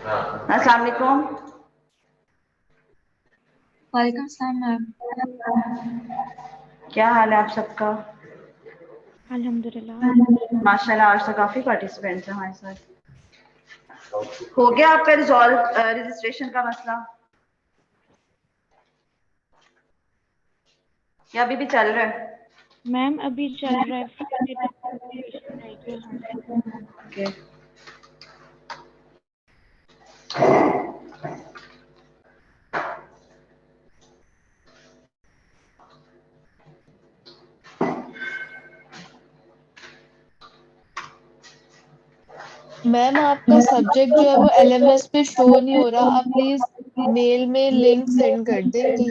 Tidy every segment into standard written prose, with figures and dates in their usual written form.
अस्सलाम वालेकुम। वालेकुम सलाम मैम। क्या हाल है आप सबका? अल्हम्दुलिल्लाह। माशाल्लाह, आज तो काफी पार्टिसिपेंट्स हैं हमारे साथ। हो गया आपका रिजॉल्व रजिस्ट्रेशन का मसला या अभी भी चल रहा है? मैम अभी चल रहा है, फ्राइडे तक रजिस्ट्रेशन रहेगी अल्हम्दुलिल्लाह। ओके। मैम आपका सब्जेक्ट जो है वो एलएमएस पे शो नहीं हो रहा, आप प्लीज मेल में लिंक सेंड कर देंगी।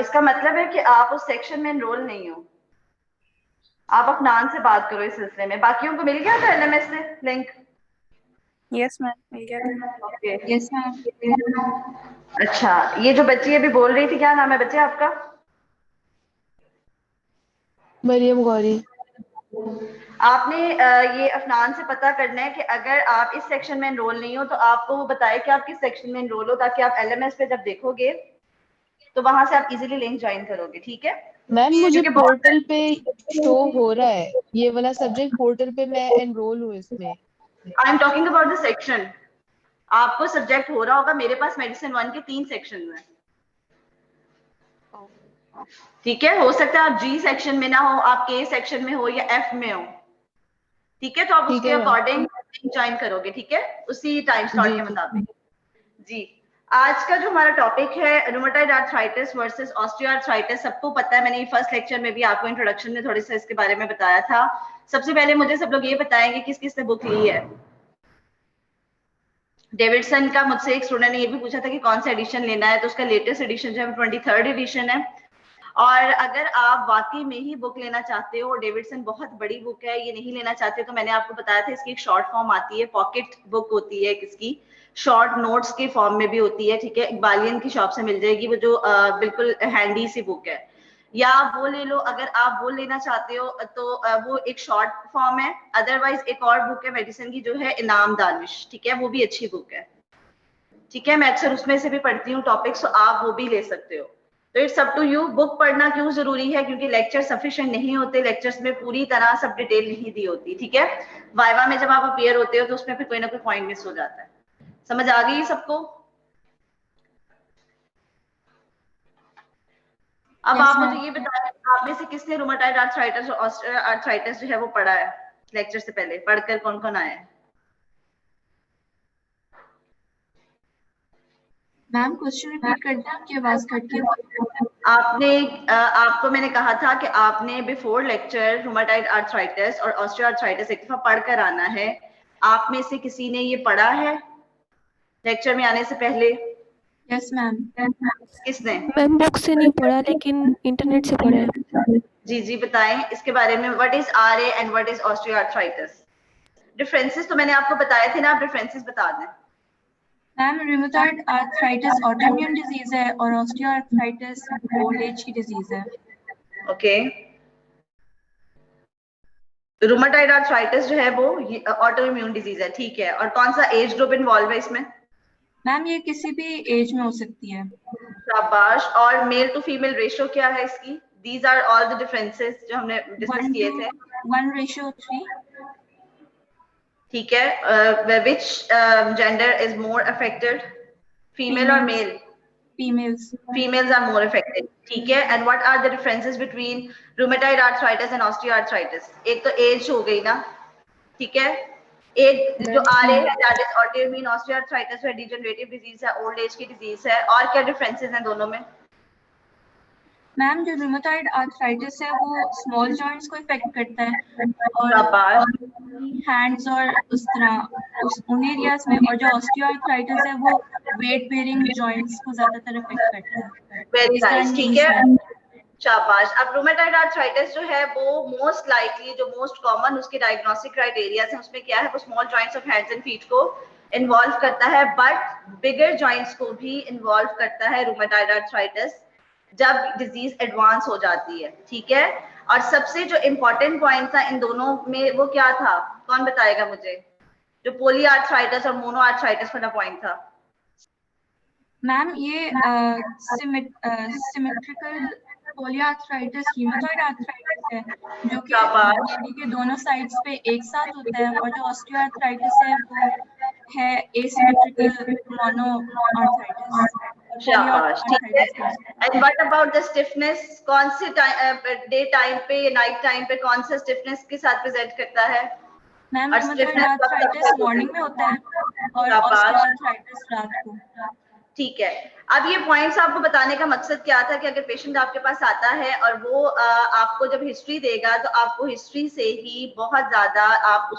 इसका मतलब है कि आप उस सेक्शन में एनरोल नहीं हो। आप अफनान से बात करो इस सिलसिले में। बाकियों को मिल गया था एलएमएस से लिंक? यस मैम, मिल गया था। ओके। Yes ma'am. अच्छा, ये जो बच्ची अभी बोल रही थी, क्या नाम है बच्चे आपका? मरियम गौरी। आपने ये अफनान से पता करना है कि अगर आप इस सेक्शन में एनरोल नहीं हो तो आपको वो बताए कि आप किस सेक्शन में एनरोल हो, ताकि आप एलएमएस पे जब देखोगे तो वहां से आप इजीली लिंक ज्वाइन करोगे। ठीक है? मैम मुझे क्योंकि पोर्टल पे शो हो रहा है ये वाला सब्जेक्ट, पोर्टल पे मैं एनरोल हूँ इसमें। I am talking about the section. आपको सब्जेक्ट हो रहा होगा, मेरे पास मेडिसिन 1 के 3 सेक्शन हैं। ठीक है? हो सकता है आप जी सेक्शन में ना हो, आप के सेक्शन में हो या एफ में हो। ठीक है? तो आप ठीक उसके है मैम। अकॉर्डिंग ज्वाइन करोगे। ठीक है? उसी टाइम स्लॉट जी के जी। मुताबिक। जी। आज का जो हमारा टॉपिक है रूमेटॉइड आर्थराइटिस वर्सेस ऑस्टियोआर्थराइटिस। सबको पता है, मैंने फर्स्ट लेक्चर में भी आपको इंट्रोडक्शन में थोड़ी सा इसके बारे में बताया था। सबसे पहले मुझे सब लोग ये बताएंगे किस किस ने बुक ली है। डेविडसन का मुझसे एक स्टूडेंट ने ये भी पूछा था कि कौन सा एडिशन लेना है, तो उसका लेटेस्ट एडिशन जो है 23rd एडिशन है। और अगर आप वाकई में ही बुक लेना चाहते हो, डेविडसन बहुत बड़ी बुक है, ये नहीं लेना चाहते तो मैंने आपको बताया था इसकी एक शॉर्ट फॉर्म आती है, पॉकेट बुक होती है, किसकी शॉर्ट नोट्स के फॉर्म में भी होती है। ठीक है? इकबालियन की शॉप से मिल जाएगी वो, जो बिल्कुल हैंडी सी बुक है। या वो ले लो, अगर आप वो लेना चाहते हो तो वो एक शॉर्ट फॉर्म है। अदरवाइज एक और बुक है मेडिसिन की जो है इनाम दानिश। ठीक है? वो भी अच्छी बुक है। ठीक है? मैं अक्सर उसमें से भी पढ़ती हूँ टॉपिक्स, तो आप वो भी ले सकते हो। तो it's up to you. Book पढ़ना क्यों जरूरी है? क्योंकि लेक्चर सफिशिएंट नहीं होते, लेक्चर्स में पूरी तरह सब डिटेल नहीं दी होती। ठीक है? वाइवा में जब आप अपियर होते हो तो उसमें फिर कोई ना कोई पॉइंट मिस हो जाता है। समझ आ गई सबको? अब यस आप मुझे मैम। ये बताएं, आप में से किसने रूमेटॉइड आर्थराइटिस और ऑस्टियोआर्थराइटिस जो है वो पढ़ा है? लेक्चर से पहले पढ़कर कौन कौन आए? मैम क्वेश्चन रिपीट करते हैं, आपकी आवाज कट गई थी। आपने आपको मैंने कहा था कि आपने बिफोर लेक्चर रूमेटॉइड आर्थराइटिस और ऑस्टियोआर्थराइटिस एक दफा पढ़ कर आना है। आप में से किसी ने ये पढ़ा है लेक्चर में आने से पहले? Yes ma'am. किसने? मैम बुक से नहीं पढ़ा लेकिन इंटरनेट से पढ़ा है। जी जी, बताएं इसके बारे में। What is RA and what is osteoarthritis? Differences तो मैंने आपको बताए थे ना, आप डिफरेंसेस बता दें। Ma'am rheumatoid arthritis autoimmune disease है और ऑस्टियोआर्थराइटिस ओल्ड एज की डिजीज है। ओके। रूमेटॉइड आर्थराइटिस जो है वो ऑटो इम्यून डिजीज है। ठीक है? और कौन सा एज ग्रुप इन्वॉल्व है इसमें? मैम ये किसी भी एज में हो सकती है। शाबाश। और मेल टू फीमेल रेशियो क्या है इसकी? These are all the differences जो हमने डिस्कस किए थे। 1:3। ठीक है? Which gender is more affected, female और females. Male? Females. Females are more affected. ठीक है? And what are the differences between rheumatoid arthritis and osteoarthritis? एक तो एज हो गई ना। ठीक है? एक जो दैट्स आरए मैम। है दैट इज ऑटोइम्यून, ऑस्टियोआर्थराइटिस है डिजेनरेटिव डिजीज है, ओल्ड एज की डिजीज है। और क्या डिफरेंसेस हैं दोनों में? मैम जो रूमेटॉइड आर्थराइटिस है वो स्मॉल जॉइंट्स को इफेक्ट करता है और शाबाश। हैंड्स और उस तरह उन एरियाज में, और जो ऑस्टियोआर्थराइटिस है वो वेट बेयरिंग जॉइंट्स को ज्यादातर इफेक्ट करता है, वेरी इस तरह नाइस। ठीक नीज है? में। शाबाश। अब रूमेटॉइड आर्थराइटिस जो है वो मोस्ट लाइकली, जो मोस्ट कॉमन उसके डायग्नोस्टिक क्राइटेरिया है उसमें क्या है, वो small joints of hands and feet को इन्वॉल्व करता है, बट बिगर जॉइंट्स को भी इन्वॉल्व करता है रूमेटॉइड आर्थराइटिस जब डिजीज एडवांस हो जाती है। ठीक है? और सबसे जो इम्पोर्टेंट पॉइंट था इन दोनों में वो क्या था? कौन बताएगा मुझे? जो पोलीआर्थराइटिस और मोनोआर्थराइटिस वाला पॉइंट था। मैम ये सिमेट्रिकल पोलीआर्थराइटिस हीमाटॉइड आर्थराइटिस है जो कि शाबाश। बॉडी के दोनों साइड्स पे एक साथ होता है, और जो ऑस्टियोआर्थराइटिस है वो है एसिमेट्रिकल मोनोआर्थराइटिस, शाबाश, ठीक है। Polyarthritis. And what about the stiffness? कौन से डे टाइम पे, नाइट टाइम पे कौन सा स्टिफनेस के साथ प्रेजेंट करता है? मैम और रूमेटॉइड स्टिफनेस कब तक आर्थराइटिस होता मॉर्निंग में होता है और शाबाश, ऑस्टियोआर्थराइटिस रात को। ठीक है। अब ये पॉइंट्स आपको बताने का मकसद क्या था कि अगर पेशेंट आपके पास आता है और वो आपको जब हिस्ट्री देगा तो आपको हिस्ट्री से ही बहुत ज्यादा आप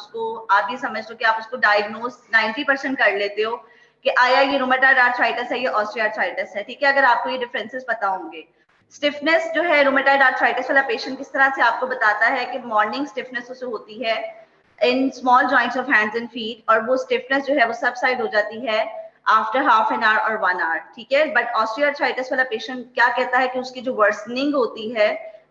ये समझ लो कि आप उसको डायग्नोज 90% कर लेते हो कि आया ये रूमेटॉइड आर्थराइटिस है, ये ऑस्टियोआर्थराइटिस है, ठीक है, अगर आपको ये डिफरेंसेस पता होंगे। स्टिफनेस जो है रूमेटॉइड आर्थराइटिस वाला पेशेंट किस तरह से आपको बताता है कि मॉर्निंग स्टिफनेस उसे होती है in small joints of hands and feet, और वो स्टिफनेस जो है वो सबसाइड हो जाती है आफ्टर हाफ एन आवर और 1 आवर, ठीक है। बट ऑस्टियोआर्थराइटिस वाला पेशेंट क्या कहता है कि उसकी जो वर्सनिंग होती है,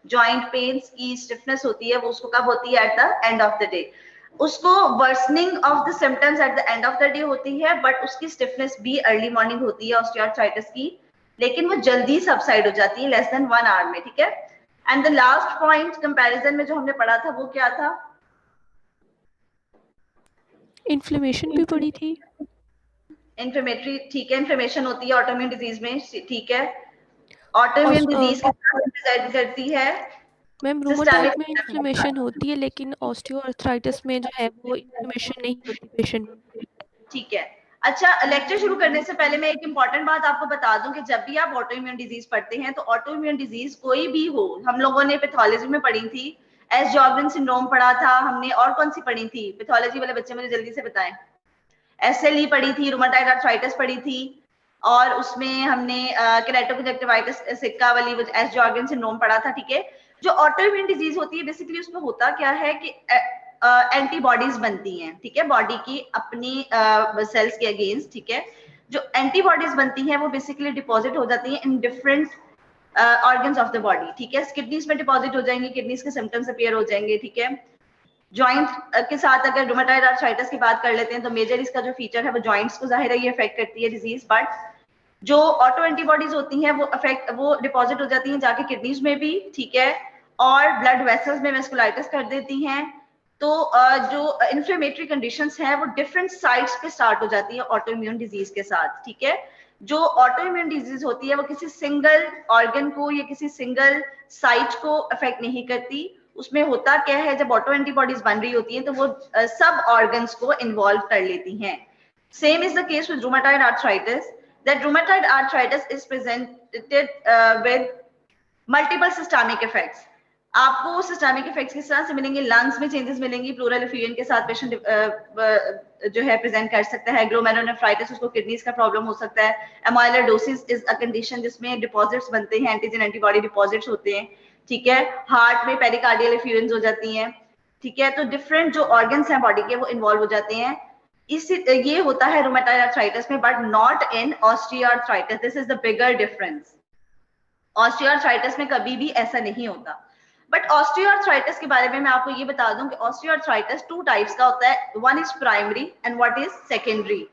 जॉइंट पेन्स की स्टिफनेस होती है, वो उसको कब होती है? At the end of the day. उसको worsening of the symptoms at the end of the day होती है, बट उसकी स्टिफनेस भी अर्ली मॉर्निंग होती है ऑस्टियोआर्थराइटिस की, लेकिन वो जल्दी सबसाइड हो जाती है लेस देन 1 आवर में, ठीक है। And the last point comparison में जो हमने पढ़ा था वो क्या था? इन्फ्लेमेशन भी पड़ी थी। इन्फ्लेमेटरी, ठीक है, इन्फ्लेमेशन होती है ऑटोइम्यून डिजीज में, ठीक है। ऑटोइम्यून डिजीज के साथ प्रेजेंट करती है मैम रूमेटॉइड में इन्फ्लेमेशन होती है, लेकिन ऑस्टियोआर्थराइटिस में जो है वो इन्फ्लेमेशन नहीं होती पेशेंट में। ठीक है। अच्छा, लेक्चर शुरू करने से पहले मैं एक इंपॉर्टेंट बात आपको बता दूं कि जब भी आप ऑटोइम्यून डिजीज पढ़ते हैं तो ऑटोइम्यून डिजीज कोई भी हो, हम लोगों ने पैथोलॉजी में पढ़ी थी, एस जॉर्गन सिंड्रोम पढ़ा था हमने, और कौन सी पढ़ी थी? पैथोलॉजी वाले बच्चे मुझे जल्दी से बताएं। एसएलई पढ़ी थी, रूमेटॉइड आर्थराइटिस पढ़ी थी, और उसमें हमने केराटोकंजक्टिवाइटिस सिक्का वाली एस जॉर्गन सिंड्रोम पढ़ा था, ठीक है। जो ऑटोइम्यून डिजीज होती है बेसिकली उसमें होता क्या है कि एंटीबॉडीज बनती हैं, ठीक है, बॉडी की अपनी सेल्स के अगेंस्ट, ठीक है। जो एंटीबॉडीज बनती हैं वो बेसिकली डिपॉजिट हो जाती हैं in different organs of the body, ठीक है। किडनीज में डिपॉजिट हो जाएंगे, किडनीज के सिम्टम्स अपीयर हो जाएंगे, ठीक है। जॉइंट के साथ अगर रूमेटॉइड आर्थराइटिस की बात कर लेते हैं तो मेजर इसका जो फीचर है वो जॉइंट्स को जाहिर है ये अफेक्ट करती है डिजीज, बट जो ऑटो एंटीबॉडीज होती हैं वो डिपॉजिट हो जाती हैं जाके किडनीज में भी, ठीक है, और ब्लड वेसल्स में वेस्कुलाइटिस कर देती हैं। तो जो इन्फ्लेमेटरी कंडीशंस हैं वो डिफरेंट साइट्स पे स्टार्ट हो जाती है ऑटो इम्यून डिजीज के साथ, ठीक है। जो ऑटो इम्यून डिजीज होती है वो किसी सिंगल ऑर्गन को या किसी सिंगल साइट को अफेक्ट नहीं करती, उसमें होता क्या है जब ऑटो एंटीबॉडीज बन रही होती हैं तो वो सब ऑर्गन्स को इन्वॉल्व कर लेती हैं। Same is the case with rheumatoid arthritis, that rheumatoid arthritis is presented with multiple systemic effects. आपको सिस्टमिक इफेक्ट्स किस तरह से मिलेंगे? लंग्स में चेंजेस मिलेंगी, प्लूरल एफ्यूजन के साथ पेशेंट जो है प्रेजेंट कर सकता है। ग्लोमेरुलोनेफ्राइटिस, उसको किडनीज का प्रॉब्लम हो सकता है। एमाइलोइडोसिस इज अ कंडीशन जिसमें डिपॉजिट्स बनते हैं, एंटीजन एंटीबॉडी डिपॉजिट्स होते हैं, ठीक है। हार्ट में पेरिकार्डियल एफ्यूजन हो जाती हैं, ठीक है। तो डिफरेंट जो ऑर्गन्स हैं बॉडी के वो इन्वॉल्व हो जाते हैं। ये होता है रूमेटॉइड आर्थराइटिस में, but not in osteoarthritis. This is the bigger difference. Osteoarthritis में कभी भी ऐसा नहीं होता। बट ऑस्टियोआर्थराइटिस के बारे में मैं आपको ये बता दूं कि ऑस्टियोआर्थराइटिस 2 टाइप्स का होता है, one is primary and what is secondary.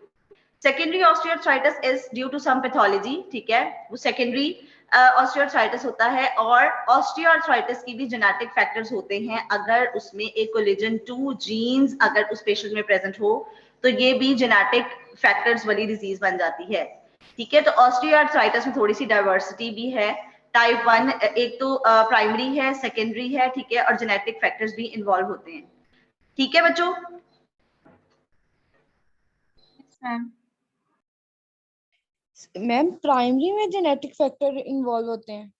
Secondary osteoarthritis is due to some pathology, ठीक है, वो सेकेंडरी ऑस्टियोआर्थराइटिस होता है। और ऑस्टियोआर्थराइटिस की भी जेनेटिक फैक्टर्स होते हैं, अगर उसमें एक कोलेजन 2 जीन्स अगर उस पेशेंट में प्रेजेंट हो तो ये भी जेनेटिक फैक्टर्स वाली डिजीज बन जाती है, ठीक है। तो ऑस्टियोआर्थराइटिस में थोड़ी सी डाइवर्सिटी भी है। टाइप 1 एक तो प्राइमरी है, सेकेंडरी है, ठीक है, और जेनेटिक फैक्टर्स भी इन्वॉल्व होते हैं, ठीक है बच्चों। मैम प्राइमरी में जेनेटिक फैक्टर इन्वॉल्व होते हैं?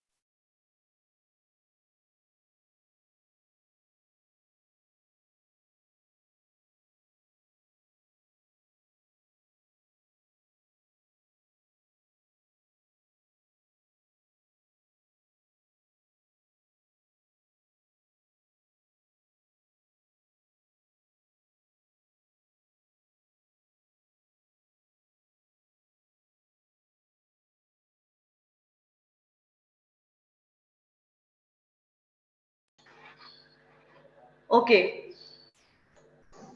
ओके,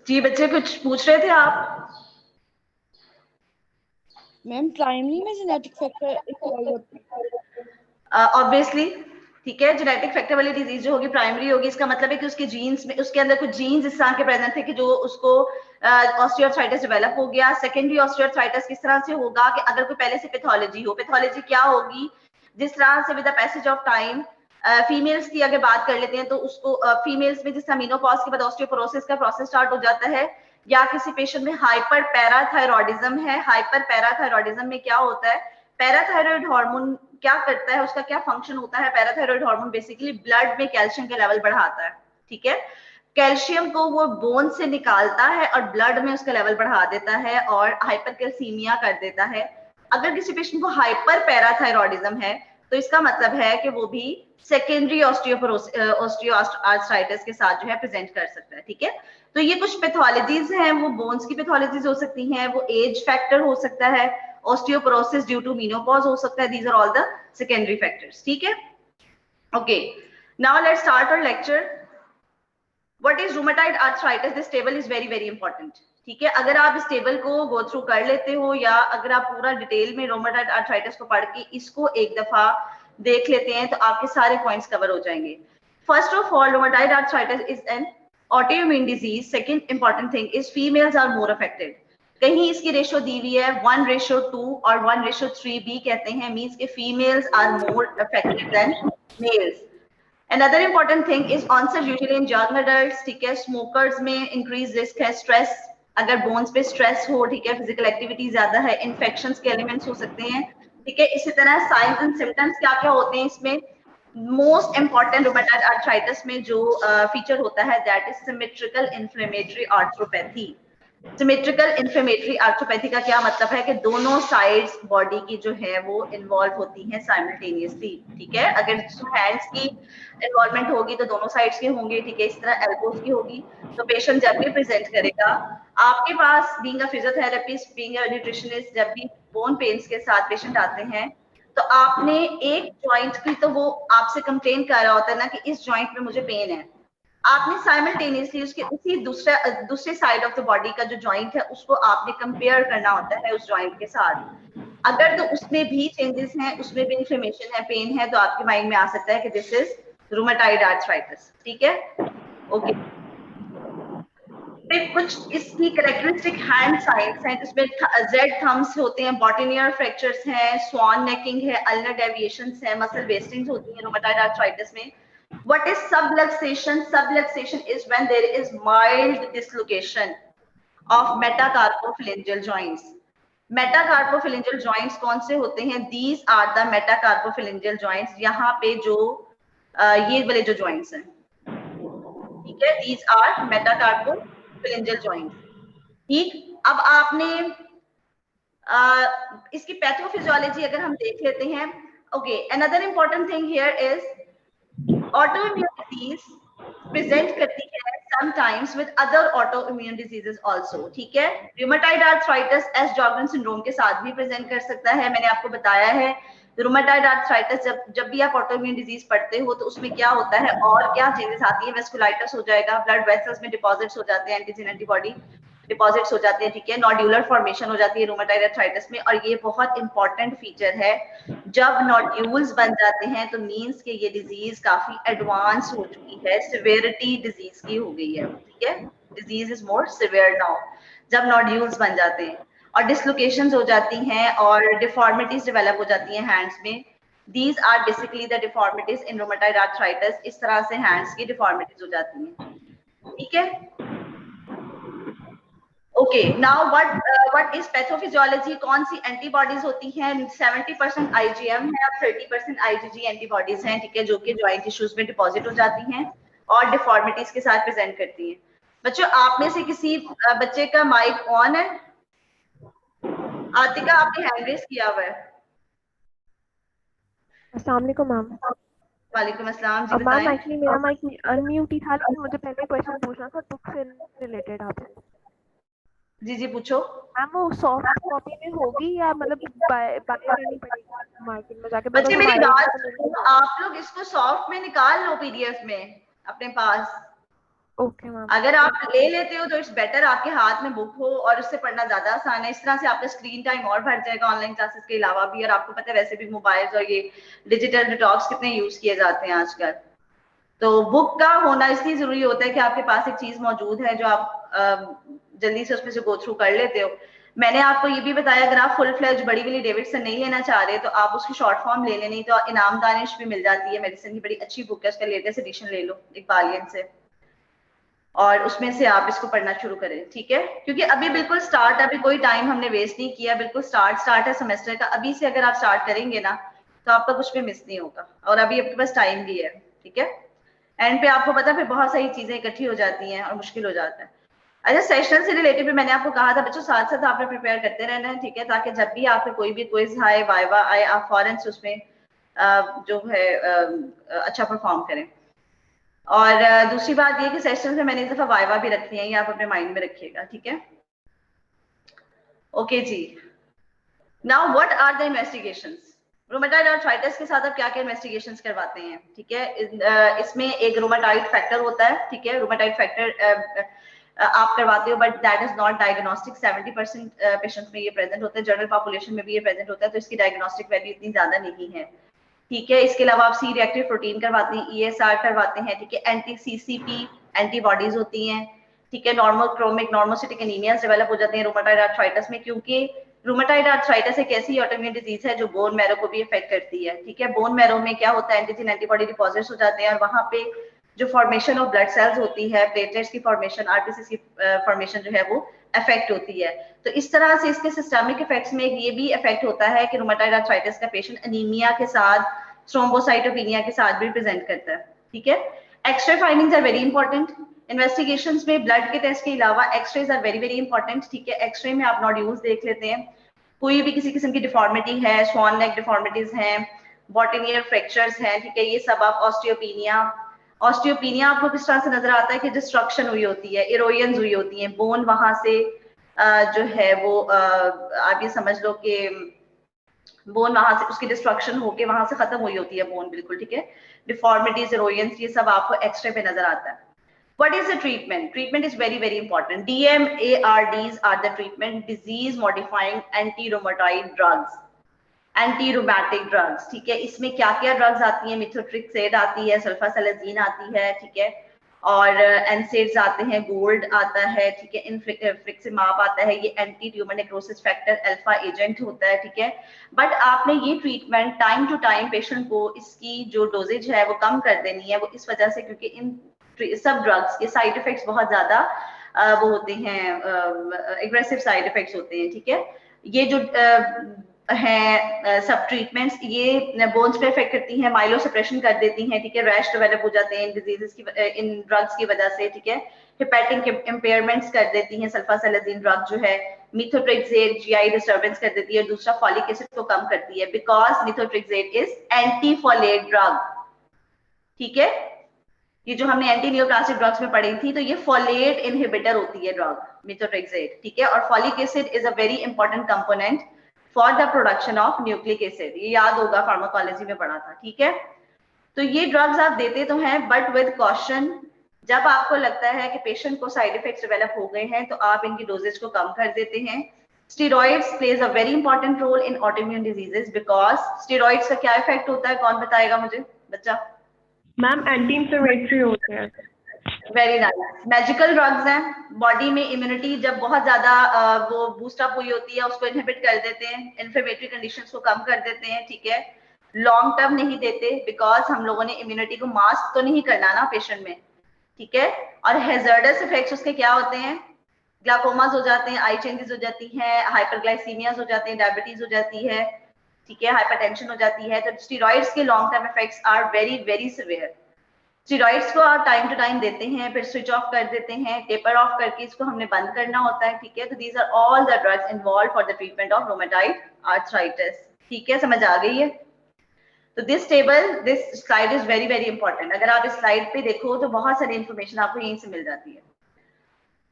जी बच्चे कुछ पूछ रहे थे आप? मैम प्राइमरी में जेनेटिक फैक्टर इक्वल होते हैं। ऑब्वियसली ठीक है, जेनेटिक फैक्टर वाली डिजीज जो होगी प्राइमरी होगी, इसका मतलब है कि उसके जीन्स में, उसके अंदर कुछ जीन्स इस तरह के प्रेजेंट थे कि जो उसको ऑस्टियोआर्थराइटिस डेवलप हो गया। सेकेंडरी ऑस्टियोआर्थराइटिस किस तरह से होगा कि अगर कोई पहले से पैथोलॉजी हो, पैथोलॉजी क्या होगी, जिस तरह से with the passage of time females की अगर बात कर लेते हैं तो उसको फीमेल्स में जिस मीनोपॉज के बाद ऑस्टियोपोरोसिस का प्रोसेस स्टार्ट हो जाता है, या किसी पेशेंट में हाइपर पैराथायरॉइडिज्म है। हाइपर पैराथायरॉइडिज्म में क्या होता है, पैराथायरॉइड हार्मोन क्या करता है, उसका क्या फंक्शन होता है, पैराथायरॉइड हार्मोन बेसिकली ब्लड में कैल्शियम के लेवल बढ़ाता है। ठीक है, कैल्शियम को वो बोन से निकालता है और ब्लड में उसका लेवल बढ़ा देता है और हाइपरकैल्सीमिया कर देता है। अगर किसी पेशेंट को हाइपर पैराथायरॉइडिज्म है तो इसका मतलब है कि वो भी सेकेंडरी ऑस्टियोआर्थराइटिस के साथ जो है प्रेजेंट कर सकता है। ठीक है, तो ये कुछ पैथोलॉजीज हैं, वो बोन्स की पैथोलॉजीज हो सकती हैं, वो एज फैक्टर हो सकता है, osteoporosis due to menopause हो सकता है। these are all the secondary factors। ठीक है, okay, now let's start our lecture। what is rheumatoid arthritis? this table is very very important। ठीक है, अगर आप इस टेबल को गो थ्रू कर लेते हो या अगर आप पूरा डिटेल में रोमेटॉइड आर्थराइटिस को पढ़ के इसको एक दफा देख लेते हैं तो आपके सारे पॉइंट्स कवर हो जाएंगे। First of all, rheumatoid arthritis is an autoimmune disease। second important thing is females are more affected। कहीं इसकी रेशो दी हुई है 1:2 और 1:3 भी कहते हैं, मींस के females are more affected than males. Another important thing is onset usually in young adults। ठीक है, स्मोकर्स में इंक्रीज रिस्क है, स्ट्रेस, अगर बोन्स पे स्ट्रेस हो, ठीक है, फिजिकल एक्टिविटी ज्यादा है, इन्फेक्शंस के एलिमेंट्स हो सकते हैं। ठीक है, इसी तरह साइंस एंड सिम्टम्स क्या क्या होते हैं इसमें। मोस्ट इंपॉर्टेंट रूमेटॉइड आर्थराइटिस में जो फीचर होता है that is symmetrical inflammatory arthropathy. Symmetrical inflammatory arthropathy का क्या मतलब है कि दोनों साइड्स बॉडी की जो है वो इन्वॉल्व होती हैं साइमल्टेनियसली। ठीक है, अगर हैंड्स की इन्वॉल्वमेंट होगी तो दोनों साइड्स के होंगे। ठीक है, इस तरह एल्बोज की होगी। तो पेशेंट जब भी प्रेजेंट करेगा आपके पास, being a physiotherapist, being a nutritionist, जब भी बोन पेन्स के साथ पेशेंट आते हैं तो आपने एक जॉइंट की, तो वो आपसे कंप्लेन कर रहा होता है ना कि इस जॉइंट में मुझे पेन है, आपने साइमल्टेनियसली उसके उसी दूसरे साइड ऑफ द बॉडी का जो जॉइंट है उसको आपने कंपेयर करना होता है उस जॉइंट के साथ। अगर तो उसमें भी चेंजेस हैं, उसमें भी इन्फ्लेमेशन है, पेन है, तो आपके माइंड में आ सकता है कि दिस इज रूमेटॉइड आर्थराइटिस। ठीक है, ओके। फिर कुछ इसकी कैरेक्टरिस्टिक हैंड साइंस हैं जिसमें जेड थम्स होते हैं, बॉटनियर फ्रैक्चर्स हैं, स्वान नेकिंग है, अल्नर डेविएशंस है, मसल वेस्टिंग्स होती हैं रूमेटॉइड आर्थराइटिस में। What is subluxation? Subluxation is when there is mild dislocation of metacarpophalangeal joints। metacarpophalangeal joints कौन से होते हैं? These are the metacarpophalangeal joints। यहाँ पे जो ये वाले जो joints हैं, ठीक है, these are metacarpophalangeal joints। ठीक, अब आपने इसकी पैथोफिजियोलॉजी अगर हम देख लेते हैं, okay, another important thing here is autoimmune disease present करती है sometimes with other autoimmune diseases also। ठीक है, rheumatoid arthritis Sjogren syndrome के साथ भी प्रेजेंट कर सकता है। मैंने आपको बताया है rheumatoid arthritis जब भी आप autoimmune disease पढ़ते हो तो उसमें क्या होता है और क्या चेंजेस आती है, वेस्कुलाइटिस हो जाएगा, ब्लड वेसल्स में डिपॉजिट्स हो जाते हैं, एंटीजन एंटीबॉडी डिपॉजिट्स हो जाते हैं। ठीक है, नोड्यूलर फॉर्मेशन हो जाती है रूमेटॉइड आर्थराइटिस में, और ये बहुत इंपॉर्टेंट फीचर है। जब नोड्यूल्स बन जाते हैं तो मींस कि ये डिजीज काफी एडवांस हो चुकी है, सिवियरिटी डिजीज की हो गई है। ठीक है, disease is more severe now जब नोड्यूल्स बन जाते हैं और डिसलोकेशंस हो जाती हैं और डिफॉर्मिटीज डेवलप हो जाती हैं हैंड्स में। These are basically the deformities in rheumatoid arthritis। इस तरह से हैंड्स की डिफॉर्मिटीज हो जाती हैं। ठीक है, okay, now what is pathophysiology? कौन सी एंटीबॉडीज होती हैं? 70% आईजीएम है और 30% आईजीजी एंटीबॉडीज हैं। ठीक है, जो कि जॉइंट टिश्यूज में डिपॉजिट हो जाती हैं और डिफॉर्मिटीज के साथ प्रेजेंट करती हैं। बच्चों, आप में से किसी बच्चे का माइक ऑन है? आतिका, आपने हैंड रेज किया हुआ है। अस्सलाम वालेकुम मैम। वालेकुम अस्सलाम जी, मैम बताएं। एक्चुअली मेरा माइक अनम्यूट ही था, लेकिन मुझे पहले क्वेश्चन पूछना था बुक से रिलेटेड आपसे। जी जी पूछो। मैम वो सॉफ्ट कॉपी में होगी या मतलब बाय करनी पड़ेगी मार्केट में जाके? बच्चे मेरी हमारे बात, आप लोग इसको सॉफ्ट में निकाल लो पीडीएफ में अपने पास। Okay ma'am. अगर आप ले लेते हो तो इट्स बेटर आपके हाथ में बुक हो और उससे पढ़ना ज्यादा आसान है। इस तरह से आपका स्क्रीन टाइम और बढ़ जाएगा ऑनलाइन क्लासेस के अलावा भी। और आपको पता है वैसे भी मोबाइल और ये डिजिटल डिटॉक्स कितने यूज किए जाते हैं आजकल। तो बुक का होना इसलिए जरूरी होता है कि आपके पास एक चीज मौजूद है जो आप जल्दी से उसमें से गो थ्रू कर लेते हो। मैंने आपको ये भी बताया अगर आप फुल फ्लेज बड़ी वाली डेविडसन नहीं लेना चाह रहे तो आप उसकी शॉर्ट फॉर्म ले लें, नहीं तो इनाम दानिश भी मिल जाती है मेडिसिन की, बड़ी अच्छी बुक है, उसका लेटेस्ट एडिशन ले लो इकबालियन से और उसमें से आप इसको पढ़ना शुरू करें, ठीक है? क्योंकि अभी बिल्कुल स्टार्ट, अभी कोई टाइम हमने वेस्ट नहीं किया, बिल्कुल स्टार्ट है सेमेस्टर का। अभी से अगर आप स्टार्ट करेंगे ना तो आपका कुछ भी मिस नहीं होगा और अभी आपके पास टाइम भी है, ठीक है? एंड पे आपको पता है फिर बहुत सारी चीजें इकट्ठी हो जाती हैं और मुश्किल हो जाता है। अच्छा, सेशनल से रिलेटेड भी मैंने आपको कहा था बच्चों साथ साथ आपने प्रिपेयर करते रहना है, ठीक है? ताकि जब भी आपके कोई भी क्विज आए, वाइवा आए, आप फौरन से उसमें जो है अच्छा परफॉर्म करें। और दूसरी बात ये कि सेशन में मैंने इस दफा वाइवा भी रखी है, ये आप अपने माइंड में रखिएगा, ठीक है? ओके जी। Now what are the investigations? Rheumatoid arthritis के साथ आप क्या क्या इन्वेस्टिगेशंस करवाते हैं, ठीक है? इसमें एक रूमेटाइड फैक्टर होता है, ठीक है? रूमेटाइड फैक्टर आप करवाते हो but that is not diagnostic. 70% patients में ये प्रेजेंट होता है, जनरल पॉपुलेशन में भी ये प्रेजेंट होता है, तो इसकी डायग्नोस्टिक वैल्यू इतनी ज्यादा नहीं है, ठीक है? इसके अलावा आप सी रिएक्टिव प्रोटीन करवाते हैं, ESR करवाते हैं, ठीक है? एंटी CCP एंटीबॉडीज होती हैं, ठीक है? नॉर्मोक्रोमिक नॉर्मोसिटिक एनीमियाज डेवलप हो जाते हैं रूमेटाइड आर्थराइटिस में, क्योंकि रूमेटाइड आर्थराइटिस एक ऐसी ऑटोइम्यून डिजीज है जो बोन मैरो को भी इफेक्ट करती है, ठीक है? बोन मैरो में क्या होता है, एंटीजन एंटीबॉडी डिपॉजिट्स हो जाते हैं और वहां पे जो फॉर्मेशन ऑफ ब्लड सेल्स होती है, प्लेटलेट्स की फॉर्मेशन, RBCs की फॉर्मेशन जो है वो अफेक्ट होती है। तो इस तरह से इसके सिस्टमिक इफेक्ट्स में ये भी इफेक्ट होता है कि रूमेटाइड आर्थराइटिस का पेशेंट अनीमिया के साथ, थ्रोम्बोसाइटोपिनिया के साथ भी प्रेजेंट करता है, ठीक है? X-ray findings are very important. Investigations में ब्लड के टेस्ट के अलावा x-rays are very very important, ठीक है? एक्सरे में आप नोड्यूल्स देख लेते हैं, कोई भी किसी किस्म की डिफॉर्मिटी है, स्वॉन नेक डिफॉर्मिटीज हैं, बॉटनियर फ्रैक्चर्स हैं, ठीक है? ये सब आप ऑस्टियोपिनिया आपको किस तरह से नजर आता है कि डिस्ट्रक्शन हुई होती है, इरोजन हुई होती है, बोन वहां से जो है वो आप ये समझ लो कि बोन वहां से उसकी डिस्ट्रक्शन होके वहां से खत्म हुई होती है बोन, बिल्कुल, ठीक है? डिफॉर्मिटीज, इरोजन्स, ये सब आपको एक्सरे पे नजर आता है। What is the treatment? Treatment is very very important. DMARDs are the treatment, disease modifying anti-rheumatoid drugs, anti rheumatic drugs, ठीक है? इसमें क्या क्या ड्रग्स आती हैं? मिथोट्रिक्सेट आती है, सल्फासलाजीन आती है, ठीक है? और एनसेड्स आते हैं, गोल्ड आता है, ठीक है? इनफ्लिक्सिमाब आता है, ये anti tumour necrosis factor alpha agent होता है, ठीक है? बट आपने ये treatment time to time patient को इसकी जो डोजेज है वो कम कर देनी है, वो इस वजह से क्योंकि इन सब ड्रग्स के साइड इफेक्ट्स बहुत ज्यादा वो होते हैं, एग्रेसिव साइड इफेक्ट्स होते हैं, ठीक है? ये जो हैं सब ट्रीटमेंट्स, ये बोन्स पे इफेक्ट करती हैं, माइलो सप्रेशन कर देती हैं, ठीक है? रैश डेवलप हो जाते हैं इन डिजीजेस की, इन ड्रग्स की वजह से, ठीक है? हेपेटिक इम्पेयरमेंट्स कर देती हैं सल्फासलाजीन ड्रग जो है। मिथोट्रिक्सेट GI डिस्टर्बेंस कर देती है, दूसरा फॉलिक एसिड को कम करती है, because methotrexate is anti folate drug, ठीक है? ये जो हमने एंटी नियोप्लास्टिक ड्रग्स में पढ़ी थी, तो ये फॉलेट इनहिबिटर होती है ड्रग मिथोट्रिक्सेट, ठीक है? और folic acid is a very important component for the production of nucleic acid, ये याद होगा फार्माकोलॉजी में पढ़ा था, ठीक है? तो ये ड्रग्स आप देते तो हैं बट विद कॉशन। जब आपको लगता है कि पेशेंट को साइड इफेक्ट्स डेवलप हो गए हैं तो आप इनकी डोजेज को कम कर देते हैं। Steroids plays a very important role in autoimmune diseases, because steroids का क्या इफेक्ट होता है, कौन बताएगा मुझे? बच्चा? मैम एंटी इंफ्लेमेटरी होते हैं। वेरी नाइस, मैजिकल ड्रग्स हैं। बॉडी में इम्यूनिटी जब बहुत ज्यादा वो बूस्ट अप हुई होती है उसको इनहिबिट कर देते हैं, इन्फ्लेमेटरी कंडीशंस को कम कर देते हैं, ठीक है? लॉन्ग टर्म नहीं देते बिकॉज हम लोगों ने इम्यूनिटी को मास्क तो नहीं करना ना पेशेंट में, ठीक है? और हैजर्डस इफेक्ट्स उसके क्या होते हैं? ग्लाकोमास हो जाते हैं, आई चेंजेस हो जाती हैं, हाइपरग्लाइसीमियाज हो जाते हैं, डायबिटीज हो जाती है, ठीक है? हाइपरटेंशन हो जाती है। तो स्टेरॉइड्स के long term effects are very very severe. Steroids को आप टाइम टू टाइम देते हैं, फिर स्विच ऑफ कर देते हैं, टेपर ऑफ करके इसको हमने बंद करना होता है, ठीक है? तो these are all the drugs involve for the treatment of rheumatoid arthritis, ठीक है? समझ आ गई है? तो this slide is very very important. अगर आप इस स्लाइड पे देखो तो बहुत सारी इंफॉर्मेशन आपको यहीं से मिल जाती है।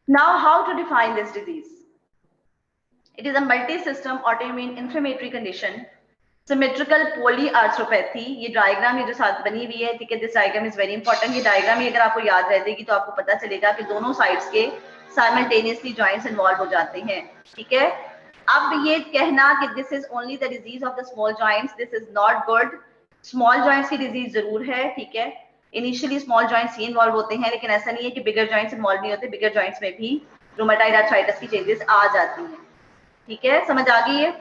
Now how to define this disease? It is a multi-system autoimmune inflammatory condition symmetrical poly arthropathy, ये डायग्राम ये जो साथ बनी हुई है, ठीक है, this diagram is very important. ये डायग्राम अगर आपको याद रह जाएगी तो आपको पता चलेगा कि दोनों साइड्स के साइमल्टेनियसली जॉइंट्स इन्वॉल्व हो जाते हैं, ठीक है। अब ये कहना कि this is only the disease of the small joints, this is not good. Small joints की डिजीज जरूर है, ठीक है, इनिशियली स्मॉल जॉइंट्स ही इन्वॉल्व होते हैं, लेकिन ऐसा नहीं है कि बिगर जॉइंट्स इन्वॉल्व नहीं होते, बिगर जॉइंट्स में भी रूमेटॉइड आर्थराइटिस की चेंजेस आ जाती हैं, ठीक है, समझ आ गई है।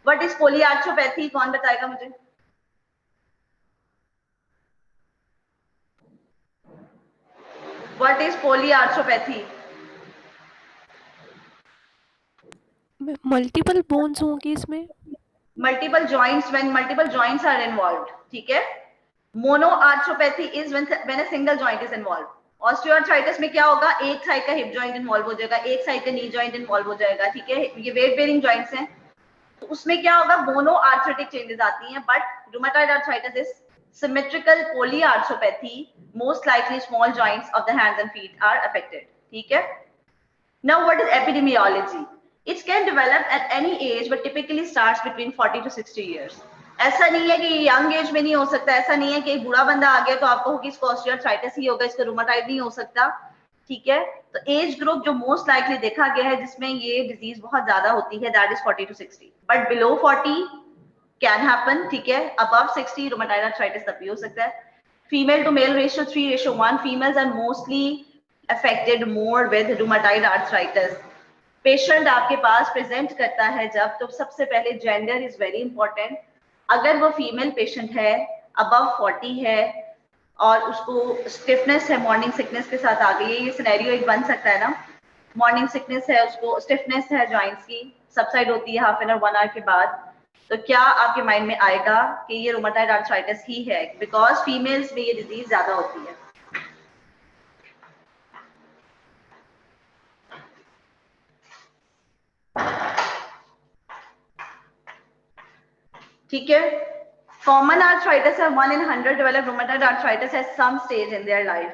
व्हाट इज पोलीआर्थ्रोपैथी, कौन बताएगा मुझे? What is polyarthropathy? Multiple bones होंगी इसमें? Multiple joints, when multiple joints are involved, ठीक है। Monoarthropathy is when a single joint is involved. Osteoarthritis में क्या होगा, एक साइड का हिप जॉइंट इन्वॉल्व हो जाएगा, एक साइड का नी जॉइंट इन्वॉल्व हो जाएगा, ठीक है, ये वेट बेयरिंग जॉइंट्स हैं, तो उसमें क्या होगा, मोनोआर्थरेटिक चेंजेस आती हैं। But rheumatoid arthritis is symmetrical polyarthropathy, most likely small joints of the hands and feet are affected, ठीक है। Now, what is epidemiology? It can develop at any age, but typically starts between 40 to 60 years. ऐसा नहीं है कि young age में नहीं हो सकता, ऐसा नहीं है कि एक बूढ़ा बंदा आ गया तो आपको कि इसको ऑस्टियोआर्थराइटिस ही होगा, इसको रूमेटॉइड नहीं हो सकता, ठीक है। तो एज ग्रुप जो मोस्ट लाइकली देखा गया है जिसमें ये डिजीज बहुत ज्यादा होती है, that is 40 to 60, but below 40 can happen, ठीक है। अबव 60 रूमेटॉइड आर्थराइटिस तब भी हो सकता है। Female to male ratio 3:1, females are mostly affected more with rheumatoid arthritis. Patient आपके पास प्रेजेंट करता है जब, तो सबसे पहले जेंडर इज वेरी इंपॉर्टेंट। अगर वो फीमेल पेशेंट है, अबव 40 है और उसको स्टिफनेस है, मॉर्निंग सिकनेस के साथ आ गई है, ये सिनेरियो एक बन सकता है ना, मॉर्निंग सिकनेस है, उसको स्टिफनेस है जॉइंट्स की, सबसाइड होती है हाफ एन आवर 1 आवर के बाद, तो क्या आपके माइंड में आएगा कि ये रूमेटॉइड आर्थराइटिस ही है, बिकॉज फीमेल्स में ये डिजीज ज्यादा होती है। ठीक है। कॉमन आर्थराइटिस है 1 in 100 develop rheumatoid arthritis at some stage in their life,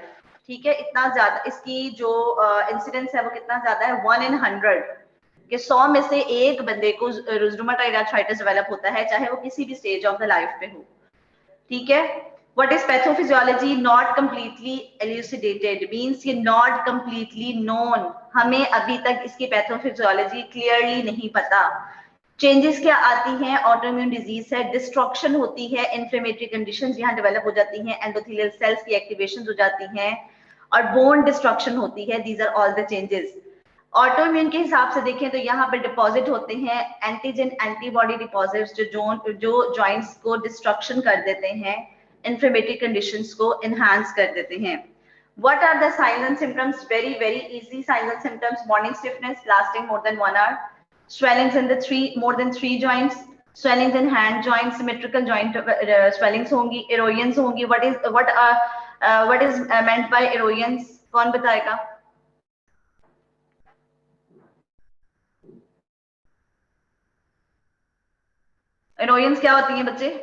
ठीक है। इतना ज्यादा इसकी जो इंसिडेंस है वो कितना ज्यादा है, 1 in 100 कि 100 में से एक बंदे को रूमेटॉइड आर्थराइटिस डेवलप होता है, चाहे वो किसी भी स्टेज ऑफ द लाइफ पे हो, ठीक है। What is pathophysiology? Not completely elucidated, means ये not completely known, हमें अभी तक इसकी पैथोफिजियोलॉजी क्लियरली नहीं पता। चेंजेस क्या आती हैं, ऑटोइम्यून डिजीज है, डिस्ट्रक्शन होती है, इन्फ्लेमेटरी कंडीशंस यहाँ डेवलप हो जाती हैं, एंडोथेलियल सेल्स की एक्टिवेशन हो जाती हैं और बोन डिस्ट्रक्शन होती है, these are all the changes. Autoimmune के हिसाब से देखें तो यहाँ पे डिपॉजिट होते हैं एंटीजन एंटीबॉडी डिपॉजिट्स जो जॉइंट्स को डिस्ट्रक्शन कर देते हैं, इन्फ्लेमेटरी कंडीशंस को एनहांस कर देते हैं। What are the signs and symptoms? Very easy signs and symptoms. Morning stiffness lasting more than 1 hour. Swellings in the more than 3 joints. Swellings in hand joints, symmetrical joint swellings होंगी, erosions होंगी. What is meant by erosions? कौन बताएगा? Erosions क्या होती हैं बच्चे?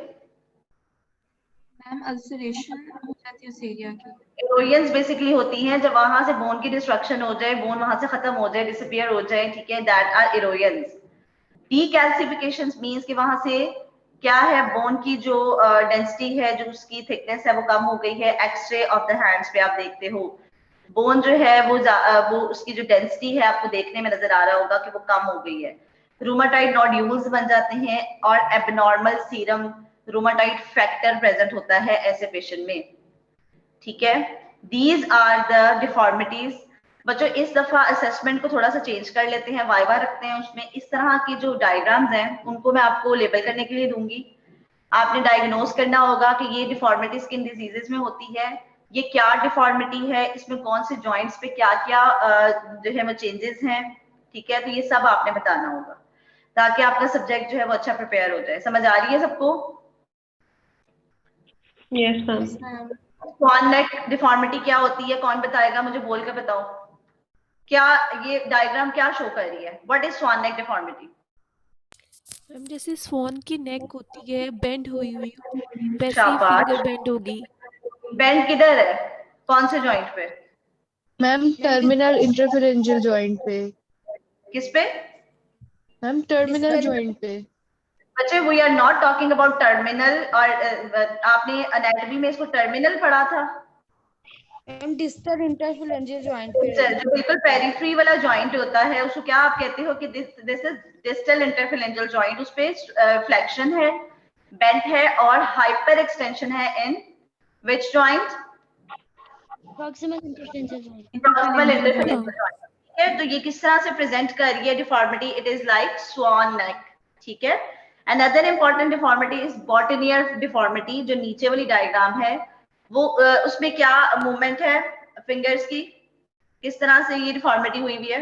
Ma'am ulceration हो जाती है उस एरिया की। एरोयंस बेसिकली होती हैं जब वहां से बोन की डिस्ट्रक्शन हो जाए, बोन वहां से खत्म हो जाए, डिसअपीयर हो जाए, ठीक है, दैट आर एरोयंस। डीकैल्सिफिकेशंस मींस कि वहां से क्या है, बोन की जो डेंसिटी है, जो उसकी थिकनेस है वो कम हो गई है। एक्सरे ऑफ द हैंड्स पे आप देखते हो बोन जो है वो उसकी जो डेंसिटी है आपको देखने में नजर आ रहा होगा कि वो कम हो गई है। रूमेटॉइड नोड्यूल्स बन जाते हैं और abnormal serum rheumatoid factor present होता है ऐसे पेशेंट में, ठीक है। These are the deformities. बच्चों इस दफा असेसमेंट को थोड़ा सा चेंज कर लेते हैं, वाइवा रखते हैं, उसमें इस तरह की जो डायग्राम्स हैं उनको मैं आपको लेबल करने के लिए दूंगी। आपने डायग्नोज करना होगा कि ये डिफॉर्मिटी स्किन डिजीजेस में होती है, ये क्या डिफॉर्मिटी है, इसमें कौन से जॉइंट्स पे क्या क्या जो है वो चेंजेस हैं, ठीक है। तो ये सब आपने बताना होगा ताकि आपका सब्जेक्ट जो है वो अच्छा प्रिपेयर हो जाए। समझ आ रही है सबको? Yes ma'am. Swan neck deformity क्या होती है, कौन बताएगा मुझे, बोल के बताओ। क्या ये डायग्राम क्या शो कर रही है? What is swan neck deformity? Ma'am जैसे स्वान की नेक होती है बेंड हुई हुई, वैसे ही शाबाश। फिंगर बेंड होगी। बेंड किधर है, कौन से जॉइंट पे? मैम टर्मिनल इंटरफेरेंजियल जॉइंट पे। किस पे? मैम टर्मिनल जॉइंट पे। बच्चे we are not talking about terminal, और आपने एनाटॉमी में इसको टर्मिनल पढ़ा था? मैम डिस्टल इंटरफेरेंजियल जॉइंट पे जो बिल्कुल पेरिफेरी वाला जॉइंट होता है उसको क्या आप कहते हो कि this is distal interphalangeal joint, उस पे फ्लेक्शन है, बेंट है और हाइपर एक्सटेंशन है in which joint? Proximal interphalangeal joint. Proximal interphalangeal joint. ठीक है, तो ये किस तरह से प्रेजेंट कर रही है deformity? It is like swan neck. ठीक है, another important deformity is boutonniere deformity, जो नीचे वाली डायग्राम है वो उसमें क्या मूवमेंट है फिंगर्स की, किस तरह से ये डिफॉर्मिटी हुई हुई है?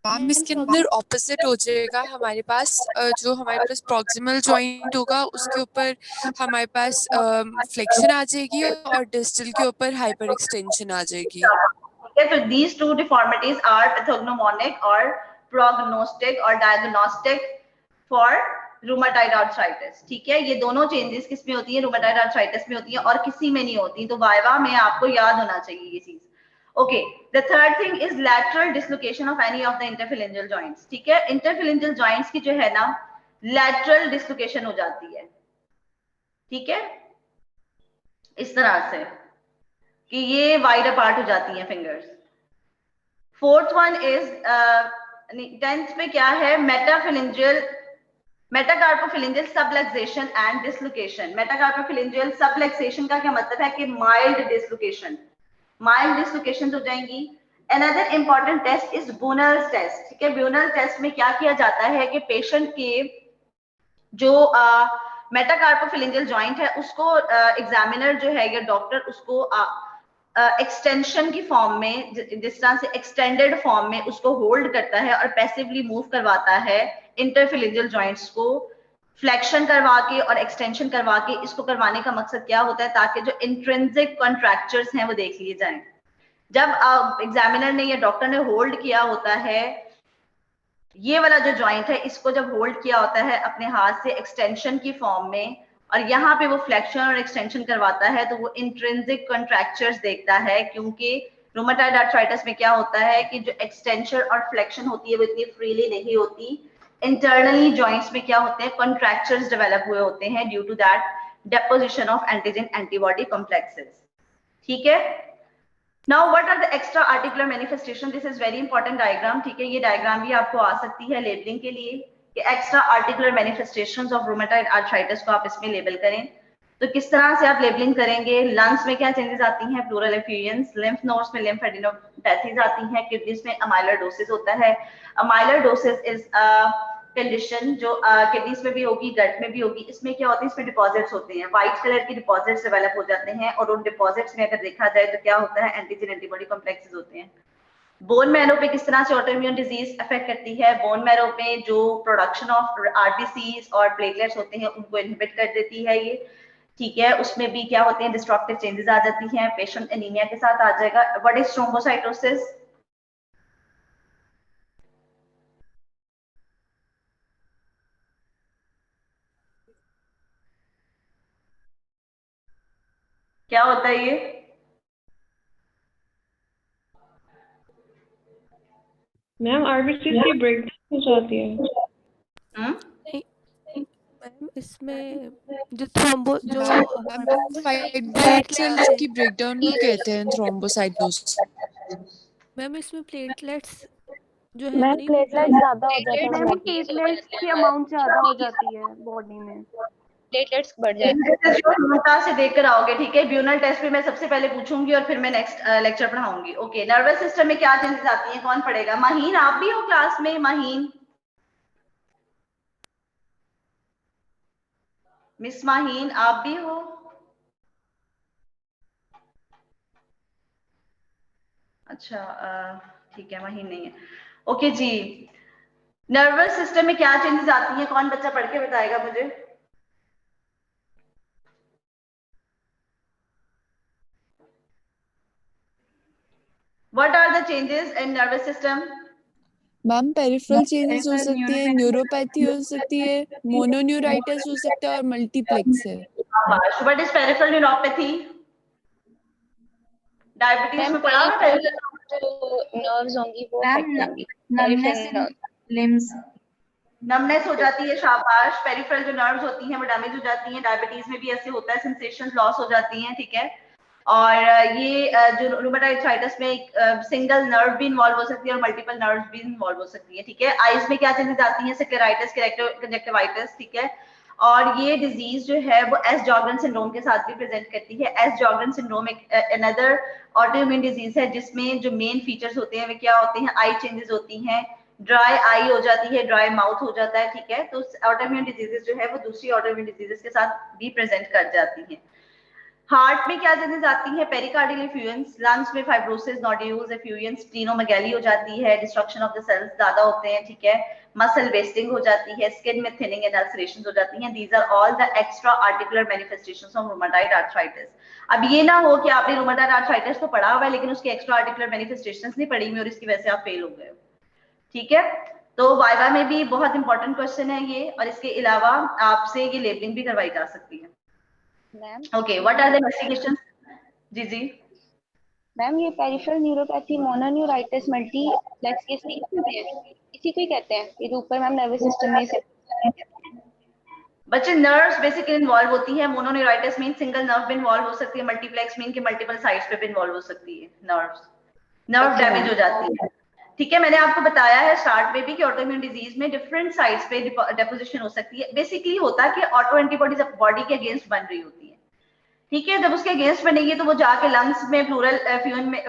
मैम इसके अंदर ऑपोजिट हो जाएगा हमारे पास, जो हमारे पास प्रॉक्सिमल जॉइंट होगा उसके ऊपर हमारे पास फ्लेक्शन आ जाएगी और डिस्टल के ऊपर हाइपर एक्सटेंशन आ जाएगी। ठीक है, तो these two deformities are pathognomonic or prognostic or diagnostic for rheumatoid arthritis। ठीक है, ये दोनों चेंजेस किस में होती है? रूमेटॉइड आर्थराइटिस में होती है और किसी में नहीं होती, तो वाइवा में आपको याद होना चाहिए ये चीज। Okay, the third thing is lateral dislocation of any of the interphalangeal joints. ठीक है, इंटरफेरेंजियल जॉइंट्स की जो है ना लैटरल डिसलोकेशन हो जाती है। ठीक है, इस तरह से कि ये वाइड अपार्ट हो जाती हैं fingers. Fourth one is 10th पे क्या है? मेटाफिलेंजियल मेटाकार्पोफिलेंजियल सबलक्सेशन एंड डिसलोकेशन। मेटाकार्पोफिलेंजियल सबलक्सेशन का क्या मतलब है? कि माइल्ड डिसलोकेशन, माइल्ड डिसलोकेशन हो जाएंगी। Another important test is Bunnell's test. ठीक है, ब्यूनल टेस्ट में क्या किया जाता है कि पेशेंट के जो मेटाकार्पोफिलेंजियल जॉइंट है उसको एग्जामिनर जो है या डॉक्टर उसको एक्सटेंशन की फॉर्म में, जिस तरह से एक्सटेंडेड फॉर्म में उसको होल्ड करता है और पैसिवली मूव करवाता है इंटरफिलेंजियल जॉइंट्स को, फ्लेक्शन करवा के और एक्सटेंशन करवा के। इसको करवाने का मकसद क्या होता है? ताकि जो इंट्रिंसिक कॉन्ट्रैक्चर्स हैं वो देख लिए जाएं। जब एग्जामिनर ने या डॉक्टर ने होल्ड किया होता है ये वाला जो जॉइंट है, इसको जब होल्ड किया होता है अपने हाथ से एक्सटेंशन की फॉर्म में, और यहाँ पे वो फ्लेक्शन और एक्सटेंशन करवाता है, तो वो इंट्रिंसिक कॉन्ट्रैक्चर्स देखता है। क्योंकि रूमेटॉइड आर्थराइटिस में क्या होता है कि जो एक्सटेंशन और फ्लेक्शन होती है वो इतनी फ्रीली नहीं होती। इंटरनली जॉइंट्स में क्या होते हैं? कॉन्ट्रैक्चर्स डेवलप हुए होते हैं due to that deposition of antigen antibody complexes. ठीक है, Now what are the extra articular manifestation? This is very important diagram। ठीक है, ये डायग्राम भी आपको आ सकती है लेबलिंग के लिए कि extra articular manifestations of rheumatoid arthritis को आप इसमें लेबल करें। तो किस तरह से आप लेबलिंग करेंगे? लंग्स में क्या चेंजेस आती हैं? प्लूरल एफ्यूजन्स। लिम्फ नोड्स में लिम्फेडिनोपैथीज आती हैं। किडनीज में अमाइलोडोसिस होता है। अमाइलोडोसिस इज कंडीशन जो किडनीज में भी होगी, गट में भी होगी। इसमें क्या होता है? इसमें डिपॉजिट्स होते हैं, व्हाइट कलर के डिपॉजिट्स डेवलप हो जाते हैं, और उन डिपॉजिट्स में अगर देखा जाए तो क्या होता है? एंटीजन एंटीबॉडी कॉम्प्लेक्सेस होते हैं। बोन मैरो पे किस तरह से ऑटोइम्यून डिजीज अफेक्ट करती है? बोन मैरो पे जो प्रोडक्शन ऑफ आरबीसीज और प्लेटलेट्स होते हैं उनको इनहिबिट कर देती है ये। ठीक है, उसमें भी क्या होते हैं? डिस्ट्रक्टिव चेंजेस आ जाती हैं, पेशेंट एनीमिया के साथ आ जाएगा। What is thrombocytosis? क्या होता है ये? मैम आरबीसी की ब्रेकडाउन हो जाती है। नहीं मैम, इसमें जो थ्रोम्बो जो व्हाइट ब्लड सेल्स की ब्रेकडाउन को कहते हैं थ्रोम्बोसाइटोसिस। मैम इसमें प्लेटलेट्स जो है वो मैम नहीं प्लेटलेट होते। ज्यादा हो जाता है। मैम प्लेटलेट्स की अमाउंट ज्यादा हो जाती है बॉडी में, प्लेटलेट्स बढ़ जाते हैं। नोटा से देखकर आओगे। ठीक है, ब्यूनल टेस्ट पे मैं सबसे पहले पूछूंगी और फिर मैं नेक्स्ट लेक्चर पढ़ाऊंगी। ओके, नर्वस सिस्टम में क्या चेंजेस आती हैं? कौन पढ़ेगा? माहीन, आप भी हो क्लास में? माहीन, मिस माहीन, आप भी हो? अच्छा, ठीक है, माहीन नहीं है। ओके जी, नर्वस सिस्टम में क्या चेंजेस आती हैं? कौन बच्चा पढ़ के बताएगा मुझे? What are the changes in nervous system? Ma'am peripheral changes हो सकती है, न्यूरोपैथी हो सकती है, मोनोन्यूराइटिस हो सकता है और मल्टीप्लेक्स है। What is peripheral neuropathy? Diabetes में पढ़ा है? जो नर्व्स होंगी वो मैम affect होंगी numbness peripheral in nerves। limbs। Numbness हो जाती है, शाबाश। पेरिफेरल जो नर्व्स होती हैं वो डैमेज हो जाती हैं। डायबिटीज में भी ऐसे होता है, सेंसेशंस लॉस हो जाती हैं, ठीक है। और ये जो रूमेटॉइड आर्थराइटिस में सिंगल नर्व भी इन्वॉल्व हो सकती है और मल्टीपल नर्व्स भी इन्वॉल्व हो सकती है, ठीक है। आईज में क्या चेंजेस आती हैं, स्क्लेराइटिस, कंजक्टिवाइटिस, ठीक है। और ये डिजीज जो है वो एस जॉर्गन सिंड्रोम के साथ भी प्रेजेंट करती है। एस जॉर्गन सिंड्रोम एक अनदर ऑटोइम्यून डिजीज है जिसमें जो मेन फीचर्स होते हैं वे क्या होते हैं, आई चेंजेस होती हैं, ड्राई आई हो जाती है, ड्राई माउथ हो जाता है, ठीक है। तो ऑटोइम्यून डिजीजेस जो है वो दूसरी ऑटोइम्यून डिजीजेस के साथ भी प्रेजेंट कर जाती हैं। हार्ट में क्या चेंजेस आती है, पेरिकार्डियल एफ्यूजेंस, लंग्स में फाइब्रोसिस, नोड्यूल्स, एफ्यूजेंस, स्प्लीनोमेगाली हो जाती है, डिस्ट्रक्शन ऑफ द सेल्स ज्यादा होते हैं, ठीक है। मसल वेस्टिंग हो जाती है, स्किन में थिनिंग एंड अल्सरेशंस हो जाती हैं। These are all the extra articular manifestations of rheumatoid arthritis. अब ये ना हो कि आपने रूमेटॉइड आर्थराइटिस तो पढ़ा हुआ है लेकिन उसकी एक्स्ट्रा आर्टिकुलर मैनिफेस्टेशंस नहीं पढ़ी हुई और इसकी वजह से आप फेल हो गए, ठीक है। तो वाइवा में भी बहुत इंपॉर्टेंट क्वेश्चन है ये, और इसके अलावा आपसे ये लेबलिंग भी करवाई जा सकती है। Ma'am okay, what are the investigations? जी जी मैम ये peripheral neuropathy mononeuritis multiplex case नहीं कहते हैं, इसी को ही कहते हैं। ये जो ऊपर मैम नर्वस सिस्टम में से बच्चे, नर्व्स बेसिकली इन्वॉल्व होती है। मोनोन्यूराइटिस मीन सिंगल नर्व भी इन्वॉल्व हो सकती है, मल्टीप्लेक्स मीन के मल्टीपल साइड्स पे भी इन्वॉल्व हो सकती है। नर्व डैमेज हो जाती है, ठीक है। मैंने आपको बताया है स्टार्ट में भी कि ऑटोइम्यून डिजीज में डिफरेंट साइड्स पे डेपोजिशन हो सकती है। बेसिकली होता है कि ऑटो एंटीबॉडीज बॉडी के अगेंस्ट बन रही होती है, ठीक है। जब उसके अगेंस्ट बनेगी तो वो जाके लंग्स में, प्लूरल फ्यूजन में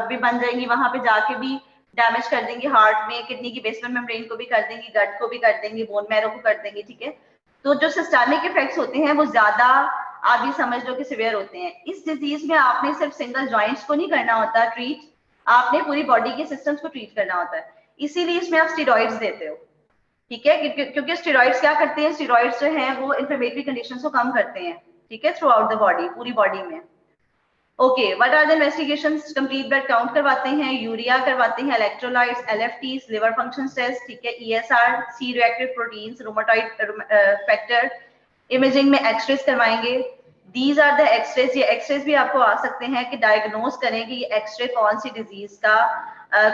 भी बन जाएंगी, वहां पे जाके भी डैमेज कर देंगी। हार्ट में किडनी की बेसमेंट मेम्ब्रेन को भी कर देंगी, गट को भी कर देंगी, बोन मैरो को कर देंगी, ठीक है। तो जो सिस्टमिक इफेक्ट्स होते हैं वो ज्यादा, आप भी समझ लो कि सिवियर होते हैं। इस डिजीज में आपने सिर्फ सिंगल जॉइंट्स को नहीं करना होता ट्रीट, आपने पूरी बॉडी के सिस्टम्स को ट्रीट करना होता है। इसीलिए इसमें आप स्टेरॉइड्स देते हो, ठीक है, क्योंकि स्टेरॉइड्स क्या करते हैं, स्टेरॉइड्स जो हैं वो इन्फ्लेमेटरी कंडीशंस को कम करते हैं, ठीक है, थ्रू आउट द बॉडी, पूरी बॉडी में। Okay, what are the investigations? Complete blood count करवाते हैं, यूरिया करवाते हैं, electrolytes, LFTs, liver function test, ठीक है, ESR, C reactive proteins, rheumatoid factor, imaging में एक्सरेज करवाएंगे। These are the x-rays. ये एक्सरेज भी आपको आ सकते हैं कि डायग्नोज करें कि ये एक्सरे कौन सी डिजीज का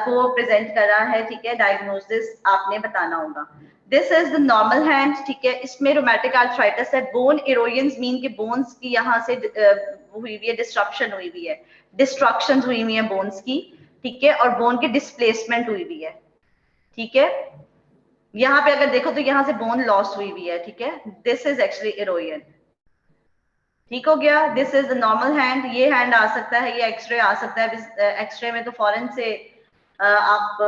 को प्रेजेंट कर रहा है, ठीक है। डायग्नोसिस आपने बताना होगा। This is the normal hand, ठीक है। इसमें रोमैटिक आर्थराइटिस है। बोन इरोजन मीन के बोन्स की यहाँ से हुई हुई है, डिस्ट्रप्शन हुई हुई है, डिस्ट्रक्शन हुई हुई है बोन्स की, ठीक है, और बोन की डिस्प्लेसमेंट हुई हुई है, ठीक है। यहाँ पे अगर देखो तो यहाँ से बोन लॉस हुई हुई है, ठीक है। दिस इज एक्चुअली इरोजन, ठीक हो गया। This is the normal hand. ये हैंड आ सकता है, ये एक्सरे आ सकता है। एक्सरे में तो फॉरेन से आप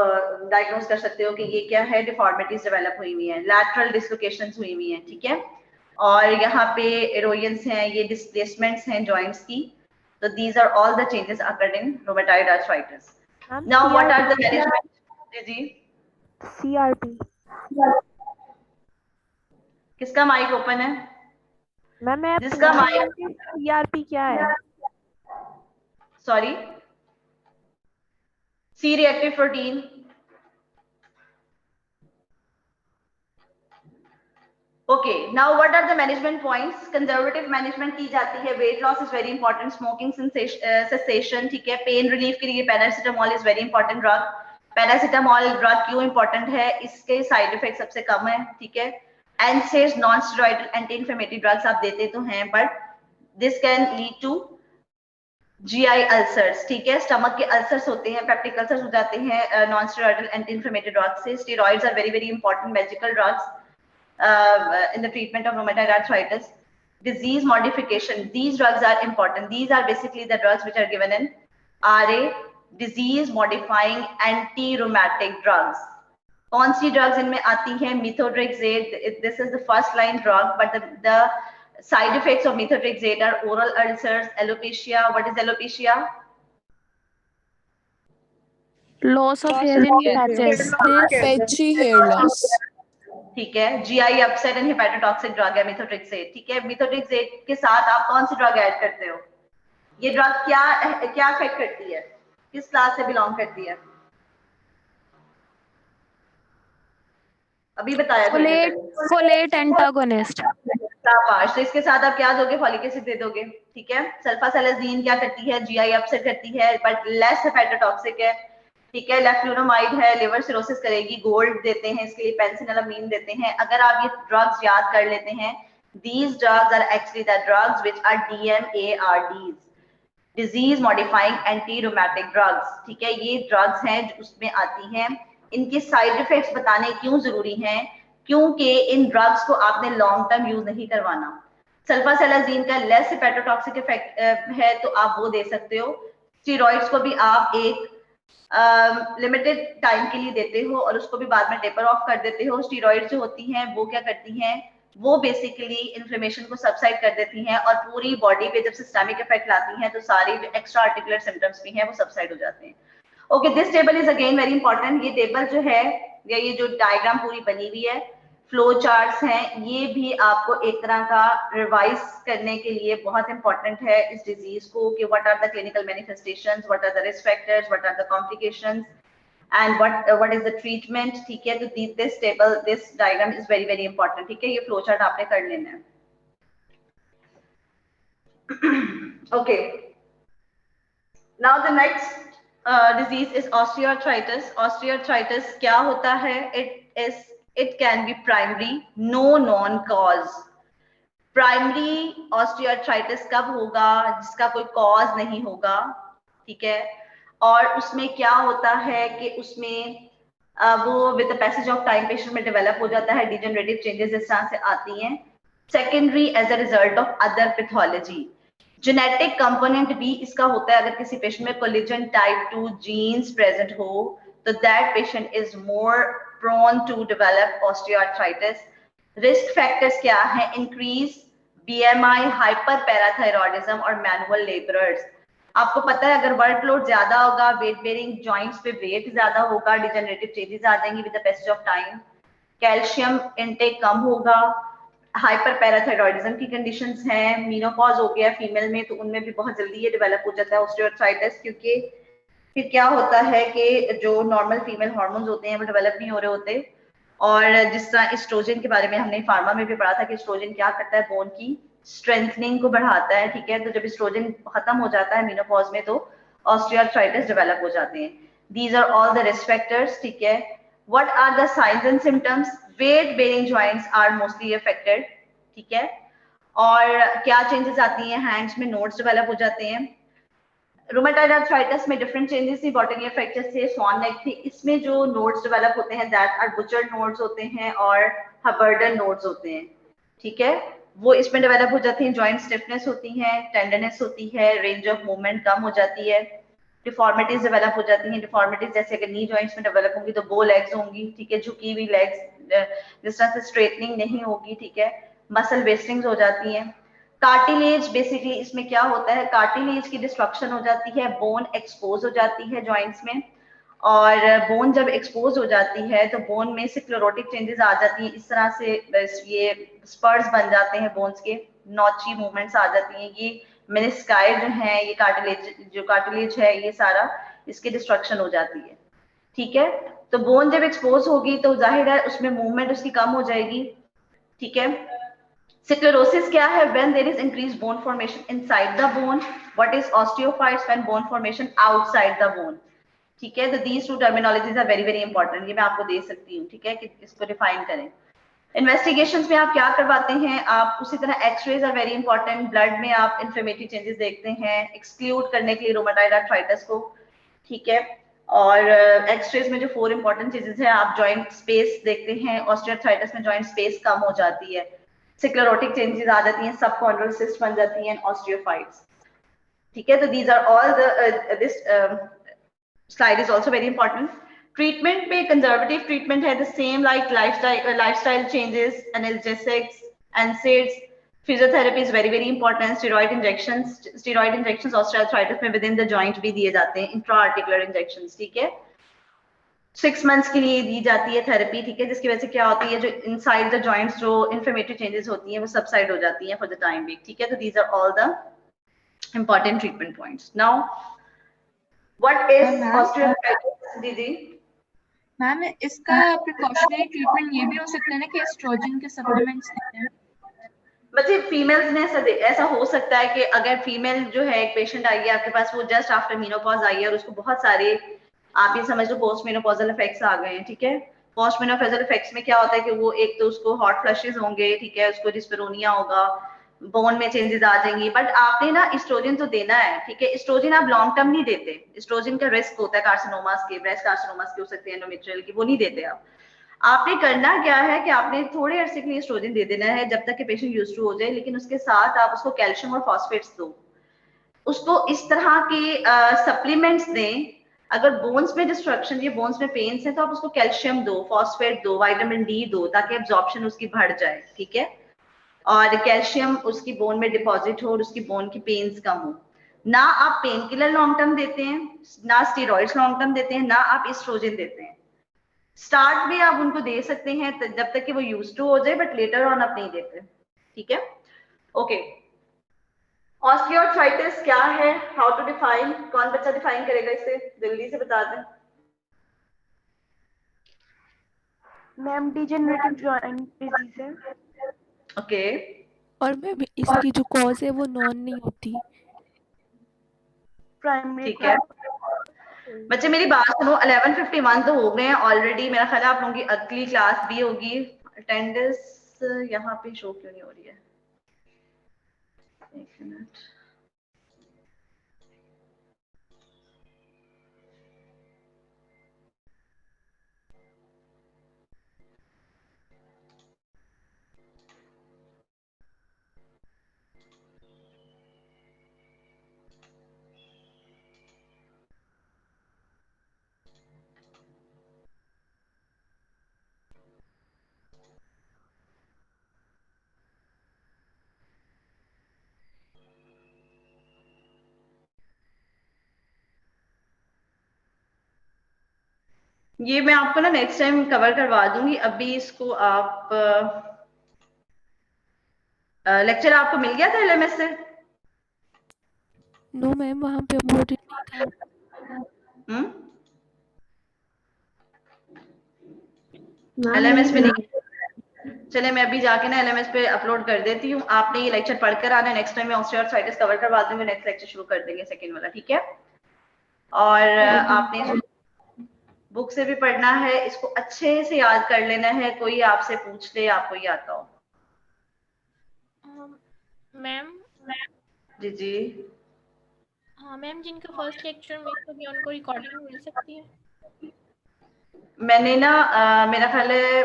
डायग्नोज कर सकते हो कि ये क्या है, डिफॉर्मिटीज डेवलप हुई हुई है, लैटरल डिस्लोकेशंस हुई हुई हैं, ठीक है। और यहाँ पे इरोजन्स हैं, ये डिस्प्लेसमेंट्स हैं जॉइंट्स की। तो these are all the changes according rheumatoid arthritis. Now what are the management? जी जी, CRP किसका माइक ओपन है? मैम मैं जिसका माइक, CRP क्या है? Sorry, C reactive protein. Okay, now what are the management points? Conservative management की जाती है। Weight loss is very important, smoking cessation, ठीक है। पेन रिलीफ के लिए paracetamol is very important drug. Paracetamol drug क्यों इंपॉर्टेंट है? इसके साइड इफेक्ट सबसे कम है, ठीक है। NSAIDs non steroidal anti inflammatory drugs आप देते तो हैं, but this can lead to GI ulcers, ठीक है। स्टमक के अल्सर्स होते हैं, पेप्टिक अल्सर्स हो जाते हैं non steroidal anti inflammatory drugs से। Steroids are very very important medical drugs in the treatment of rheumatoid arthritis. Disease modification, these drugs are important. These are basically the drugs which are given in RA, disease modifying anti-rheumatic drugs. कौन सी drugs इनमें आती हैं? Methotrexate, this is the first line drug, but the side effects of methotrexate are oral ulcers, alopecia. What is alopecia? Loss of hair in patches. Patchy hair loss. ठीक है। GI upset and hepatotoxic drug है methotrexate, ठीक है। Methotrexate के साथ आप कौन सी drug add करते हो? ये ड्रग क्या इफेक्ट करती है, किस क्लास से बिलोंग करती है? अभी बताया Folate antagonist. शाबाश। तो इसके साथ आप क्या दोगे? फॉलिक एसिड दे दोगे, ठीक है। सल्फासालाजीन क्या करती है? जीआई अपसेट करती है, बट लेस हेपेटोटॉक्सिक है। ठीक है, लेफ्लुनोमाइड है, लिवर सिरोसिस करेगी, गोल्ड देते हैं इसके लिए, पेंसिलनामीन देते हैं। अगर आप ये ड्रग्स याद कर लेते हैं, these drugs are actually the drugs which are DMARDs, disease modifying anti rheumatic drugs. ठीक है, ये ड्रग्स हैं जो उसमें आती हैं। इनके साइड इफेक्ट्स बताने क्यों जरूरी हैं, क्योंकि इन ड्रग्स को आपने लॉन्ग टर्म यूज नहीं करवाना। सल्फासेलाजीन का लेस हेपेटोटॉक्सिक इफेक्ट है तो आप वो दे सकते हो। स्टीरॉइड्स को भी आप एक लिमिटेड टाइम के लिए देते हो और उसको भी बाद में टेपर ऑफ कर देते हो। स्टीरॉइड्स जो होती हैं वो क्या करती हैं, वो बेसिकली इन्फ्लेमेशन को सबसाइड कर देती हैं और पूरी बॉडी पे जब सिस्टमिक इफेक्ट लाती हैं तो सारी जो एक्स्ट्रा आर्टिकुलर सिम्टम्स भी हैं वो सबसाइड हो जाते हैं। Okay, this table is again very important. ये टेबल जो है या ये जो डायग्राम पूरी बनी हुई है, फ्लो चार्ट्स हैं, ये भी आपको एक तरह का रिवाइज करने के लिए बहुत इंपॉर्टेंट है इस डिजीज को कि what are the clinical manifestations, what are the risk factors, what are the complications and what is the treatment। ठीक है, तो this table, this diagram is very very important। ठीक है, ये फ्लो चार्ट आपने कर लेना है। okay, now the next disease is osteoarthritis। osteoarthritis क्या होता है? it can be primary, no known cause। Primary osteoarthritis कब होगा? जिसका कोई कॉज नहीं होगा। ठीक है, और उसमें क्या होता है कि उसमें वो with the passage of time patient में डेवलप हो जाता है, डिजेनरेटिव चेंजेस इस तरह से आती हैं। Secondary as a result of other pathology. Genetic component भी इसका होता है। अगर किसी पेशेंट में कोलेजन टाइप 2 जीन्स प्रेजेंट हो तो that patient is more prone to develop osteoarthritis. Risk factors क्या है? इंक्रीज BMI, हाइपर पैराथायरॉयडिज्म और मैनुअल लेबरर्स। आपको पता है अगर वर्कलोड ज्यादा होगा, वेट बेरिंग जॉइंट्स पे वेट ज्यादा होगा, डिजेनरेटिव चेंजेस आ जाएंगी with the passage of time. Calcium intake कम होगा, हाइपर पैराथायरॉयडिज्म की कंडीशंस हैं, मीनोपॉज हो गया फीमेल में तो उनमें भी बहुत जल्दी ये डेवलप हो जाता है ऑस्टियोआर्थराइटिस, क्योंकि फिर क्या होता है कि जो नॉर्मल फीमेल हार्मोन्स होते हैं वो डेवलप नहीं हो रहे होते। और जिस तरह एस्ट्रोजन के बारे में हमने फार्मा में भी पढ़ा था कि एस्ट्रोजन क्या करता है, बोन की स्ट्रेंथनिंग को बढ़ाता है। ठीक है, तो जब एस्ट्रोजन खत्म हो जाता है मेनोपॉज में तो ऑस्टियोआर्थराइटिस डेवलप हो जाते हैं। These are all the risk factors. ठीक है, what are the signs and symptoms? Weight bearing joints are mostly affected. ठीक है, और क्या चेंजेस आती हैं? हैंड्स में नोड्स डेवलप हो जाते हैं। रूमेटॉइड आर्थराइटिस में डिफरेंट चेंजेस थी, बॉटनी फ्रैक्चर थे, स्वान नेक थी। इसमें जो नोड्स डेवलप होते हैं दैट आर बुचर्ड नोड्स होते हैं और हबर्डन नोड्स होते हैं। ठीक है, वो इसमें डेवलप हो जाती हैं। जॉइंट स्टिफनेस होती है, टेंडरनेस होती है, रेंज ऑफ मूवमेंट कम हो जाती है, डिफॉर्मिटीज डेवलप हो जाती हैं। डिफॉर्मिटीज जैसे अगर नी जॉइंट्स में डेवलप होंगी तो बो लेग्स होंगी। ठीक है, झुकी हुई लेग्स, जिस तरह से स्ट्रेटनिंग नहीं होगी। ठीक है, मसल वेस्टिंग्स हो जाती हैं। कार्टिलेज, बेसिकली इसमें क्या होता है, कार्टिलेज की डिस्ट्रक्शन हो जाती है, बोन एक्सपोज हो जाती है जॉइंट्स में, और बोन जब एक्सपोज हो जाती है तो बोन में से क्लोरोटिक चेंजेस आ जाती हैं। इस तरह से ये स्पर्स बन जाते हैं बोन्स के, नॉची मूवमेंट्स आ जाती हैं। ये मेनिस्काई जो है, ये कार्टिलेज है, ये सारा इसकी डिस्ट्रक्शन हो जाती है। ठीक है, तो बोन जब एक्सपोज होगी तो जाहिर है उसमें मूवमेंट उसकी कम हो जाएगी। ठीक है, स्क्लेरोसिस क्या है? when there is increased bone formation inside the bone। what is osteophytes? when bone formation outside the bone। ठीक है, तो these two terminologies are very very important। ये मैं आपको दे सकती हूँ। ठीक है, कि इसको डिफाइन करें। इन्वेस्टिगेशंस में आप क्या करवाते हैं? आप उसी तरह x-rays are very important. Blood में आप इन्फ्लेमेटरी चेंजेस देखते हैं एक्सक्लूड करने के लिए रूमेटॉइड आर्थराइटिस को। ठीक है, और एक्सरेज में जो 4 इंपॉर्टेंट चीजेस है, आप जॉइंट स्पेस देखते हैं। ऑस्टियोआर्थराइटिस में जॉइंट स्पेस कम हो जाती है, स्क्लेरोटिक चेंजेस आ जाती हैं, सबकॉन्ड्रल सिस्ट बन जाती हैं, ऑस्टियोफाइट्स। ठीक है, तो these are all the this slide is also very important। Treatment पे कंजर्वेटिव ट्रीटमेंट है, the same like lifestyle changes, analgesics, NSAIDs, physiotherapy is very very important. Steroid injections osteoarthritis में विद इन द जॉइंट भी दिए जाते हैं, intra articular injections. ठीक है, 6 months के लिए दी जाती है थेरेपी। ठीक है, जिसकी वजह से क्या होती है, जो इनसाइड द जॉइंट्स जो इन्फ्लेमेटरी चेंजेस होती हैं वो सबसाइड हो जाती हैं फॉर द टाइम बीइंग। ठीक है, तो these are all the important treatment points. Now what is osteoarthritis? दीदी मैम, इसका प्रिकॉशनरी ट्रीटमेंट ये भी हो सकता है ना कि एस्ट्रोजन के सप्लीमेंट्स देते हैं? बच्चे फीमेल्स में ऐसा हो सकता है कि अगर फीमेल जो है एक पेशेंट आई है आपके पास, वो जस्ट आफ्टर मीनोपॉज आई है और उसको बहुत सारे आप ये समझ लो पोस्ट मेनोपॉजल इफेक्ट्स आ गए हैं, ठीक है। पोस्ट मेनोपॉजल इफेक्ट्स में क्या होता है कि वो एक तो उसको हॉट फ्लशेस होंगे, ठीक है, उसको डिस्पेरोनिया होगा, बोन में चेंजेस आ जाएंगी, बट आपने ना एस्ट्रोजन तो देना है, ठीक है। एस्ट्रोजन आप लॉन्ग टर्म नहीं देते, एस्ट्रोजन का रिस्क होता है कार्सिनोमास के, ब्रेस्ट कार्सिनोमास के हो सकते हैं, एंडोमेट्रियल की, वो नहीं देते आप। आपने करना क्या है कि आपने थोड़े अरसे के लिए एस्ट्रोजन दे देना है जब तक कि पेशेंट यूज्ड टू हो जाए, लेकिन उसके साथ आप उसको कैल्शियम और फॉस्फेट्स दो, उसको इस तरह के सप्लीमेंट्स दें। अगर बोन्स में डिस्ट्रक्शन या बोन्स में पेन्स है तो आप उसको कैल्शियम दो, फॉस्फेट दो, विटामिन डी दो, ताकि एब्जॉर्प्शन उसकी बढ़ जाए, ठीक है, और कैल्शियम उसकी बोन में डिपॉजिट हो और उसकी बोन की पेन्स कम हो। ना आप पेन किलर लॉन्ग टर्म देते हैं, ना स्टेरॉइड्स लॉन्ग टर्म देते हैं, ना आप एस्ट्रोजन देते हैं। स्टार्ट में आप उनको दे सकते हैं जब तक कि वो यूज टू हो जाए, बट लेटर ऑन आप नहीं देते, ठीक है। ओके, ऑस्टियोआर्थराइटिस क्या है, हाउ टू डिफाइन, कौन बच्चा डिफाइन करेगा इसे, जल्दी से बता दें। मैम डिजेनरेटिव जॉइंट डिजीज है। ओके, और मैम इसकी जो कॉज है वो नॉन नहीं होती। प्राइमरी ठीक है बच्चे, मेरी बात सुनो, 11:51 तो हो गए हैं ऑलरेडी। मेरा ख्याल है आप लोगों की अगली क्लास भी होगी। अटेंडेंस यहाँ पे शो क्यों नहीं हो रही है, एक मिनट। ये मैं आपको ना नेक्स्ट टाइम कवर करवा दूंगी, अभी इसको आप लेक्चर आपको मिल गया था एलएमएस से? नो मैम, वहाँ पे अपलोडेड नहीं था। एलएमएस पे नहीं? चले मैं अभी जाके ना एलएमएस पे अपलोड कर देती हूँ। आपने ये लेक्चर पढ़कर आना है, नेक्स्ट टाइम मैं ऑस्टियोआर्थराइटिस कवर करवा दूंगी, नेक्स्ट लेक्चर शुरू कर देंगे सेकंड वाला, ठीक है। और आपने बुक से भी पढ़ना है, इसको अच्छे से याद कर लेना है, कोई आपसे पूछ ले आपको ये आता हो। मैम जी जी, हाँ मैम, जिनका फर्स्ट लेक्चर मिस हो गया उनको रिकॉर्डिंग मिल सकती है? मैंने ना मेरा ख्याल है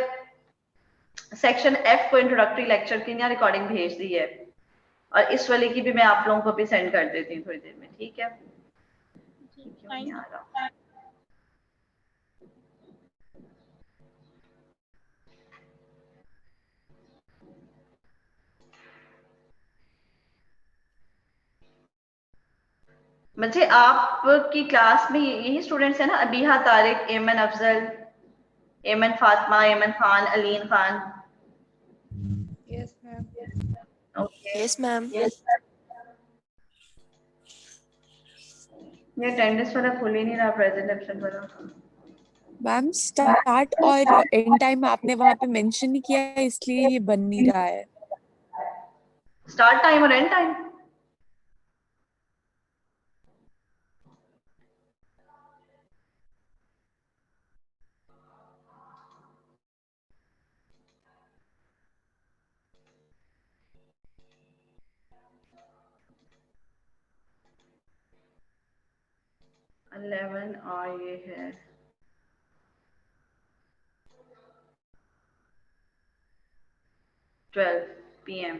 सेक्शन एफ को इंट्रोडक्टरी लेक्चर की ना रिकॉर्डिंग भेज दी है, और इस वाले की भी मैं आप लोगों को भी सेंड कर देती हूँ थोड़ी देर में, ठीक है। जी क्यों नहीं थैंक आ यू। रहा? बच्चे आपकी क्लास में यही स्टूडेंट्स है ना, अबीहा, तारिक, एमन अफजल, एमन फातिमा, एमन Khan, Aleen Khan? Yes ma'am. Okay, yes ma'am. ये अटेंडेंस वाला खुल ही नहीं रहा, प्रेजेंट एब्सेंट वाला। मैम स्टार्ट और एंड टाइम आपने वहाँ पे मेंशन नहीं किया है, इसलिए ये बन नहीं रहा है। स्टार्ट टाइम और एंड टाइम? और ये है 12 PM।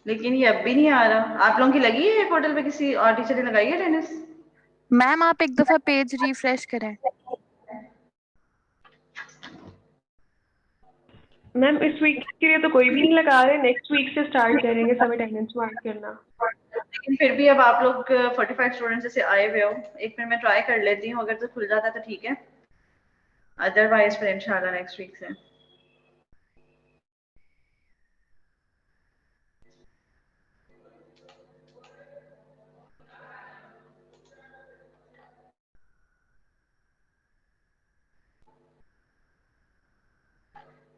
लेकिन ये अब भी नहीं आ रहा। आप लोगों की लगी है पोर्टल पे, किसी और टीचर ने लगाई है अटेंडेंस? मैम आप एक दफा पेज रिफ्रेश करें। मैम इस वीक के लिए तो कोई भी नहीं लगा रहे, नेक्स्ट वीक से स्टार्ट करेंगे सब अटेंडेंस मार्क करना। लेकिन फिर भी अब आप लोग 45 स्टूडेंट्स जैसे आए हुए हो, एक मिनट में ट्राई कर लेती हूँ, अगर तो खुल जाता तो ठीक है, अदरवाइज फिर इंशाल्लाह नेक्स्ट वीक से।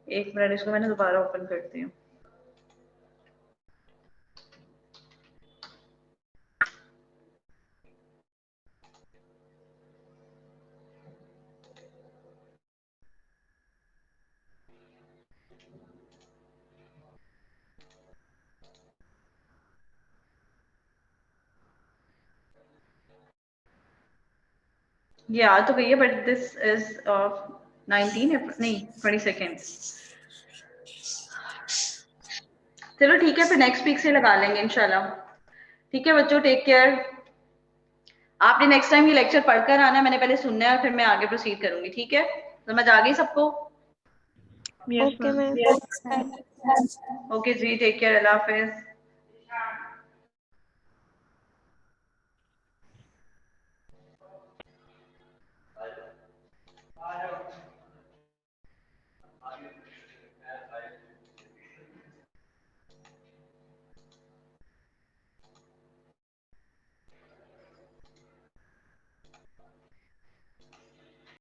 एक मिनट, इसको मैंने दोबारा ओपन करती हूँ। ये आ तो गई है बट दिस इज 19 नहीं 22। चलो ठीक है, फिर नेक्स्ट वीक से लगा लेंगे इंशाल्लाह। ठीक है बच्चों, टेक केयर। आपने नेक्स्ट टाइम ये लेक्चर पढ़कर आना है, मैंने पहले सुनना है और फिर मैं आगे प्रोसीड करूंगी। ठीक है, समझ आ गई सबको? Okay ma'am. ओके जी, टेक केयर, अल्लाह हाफिज।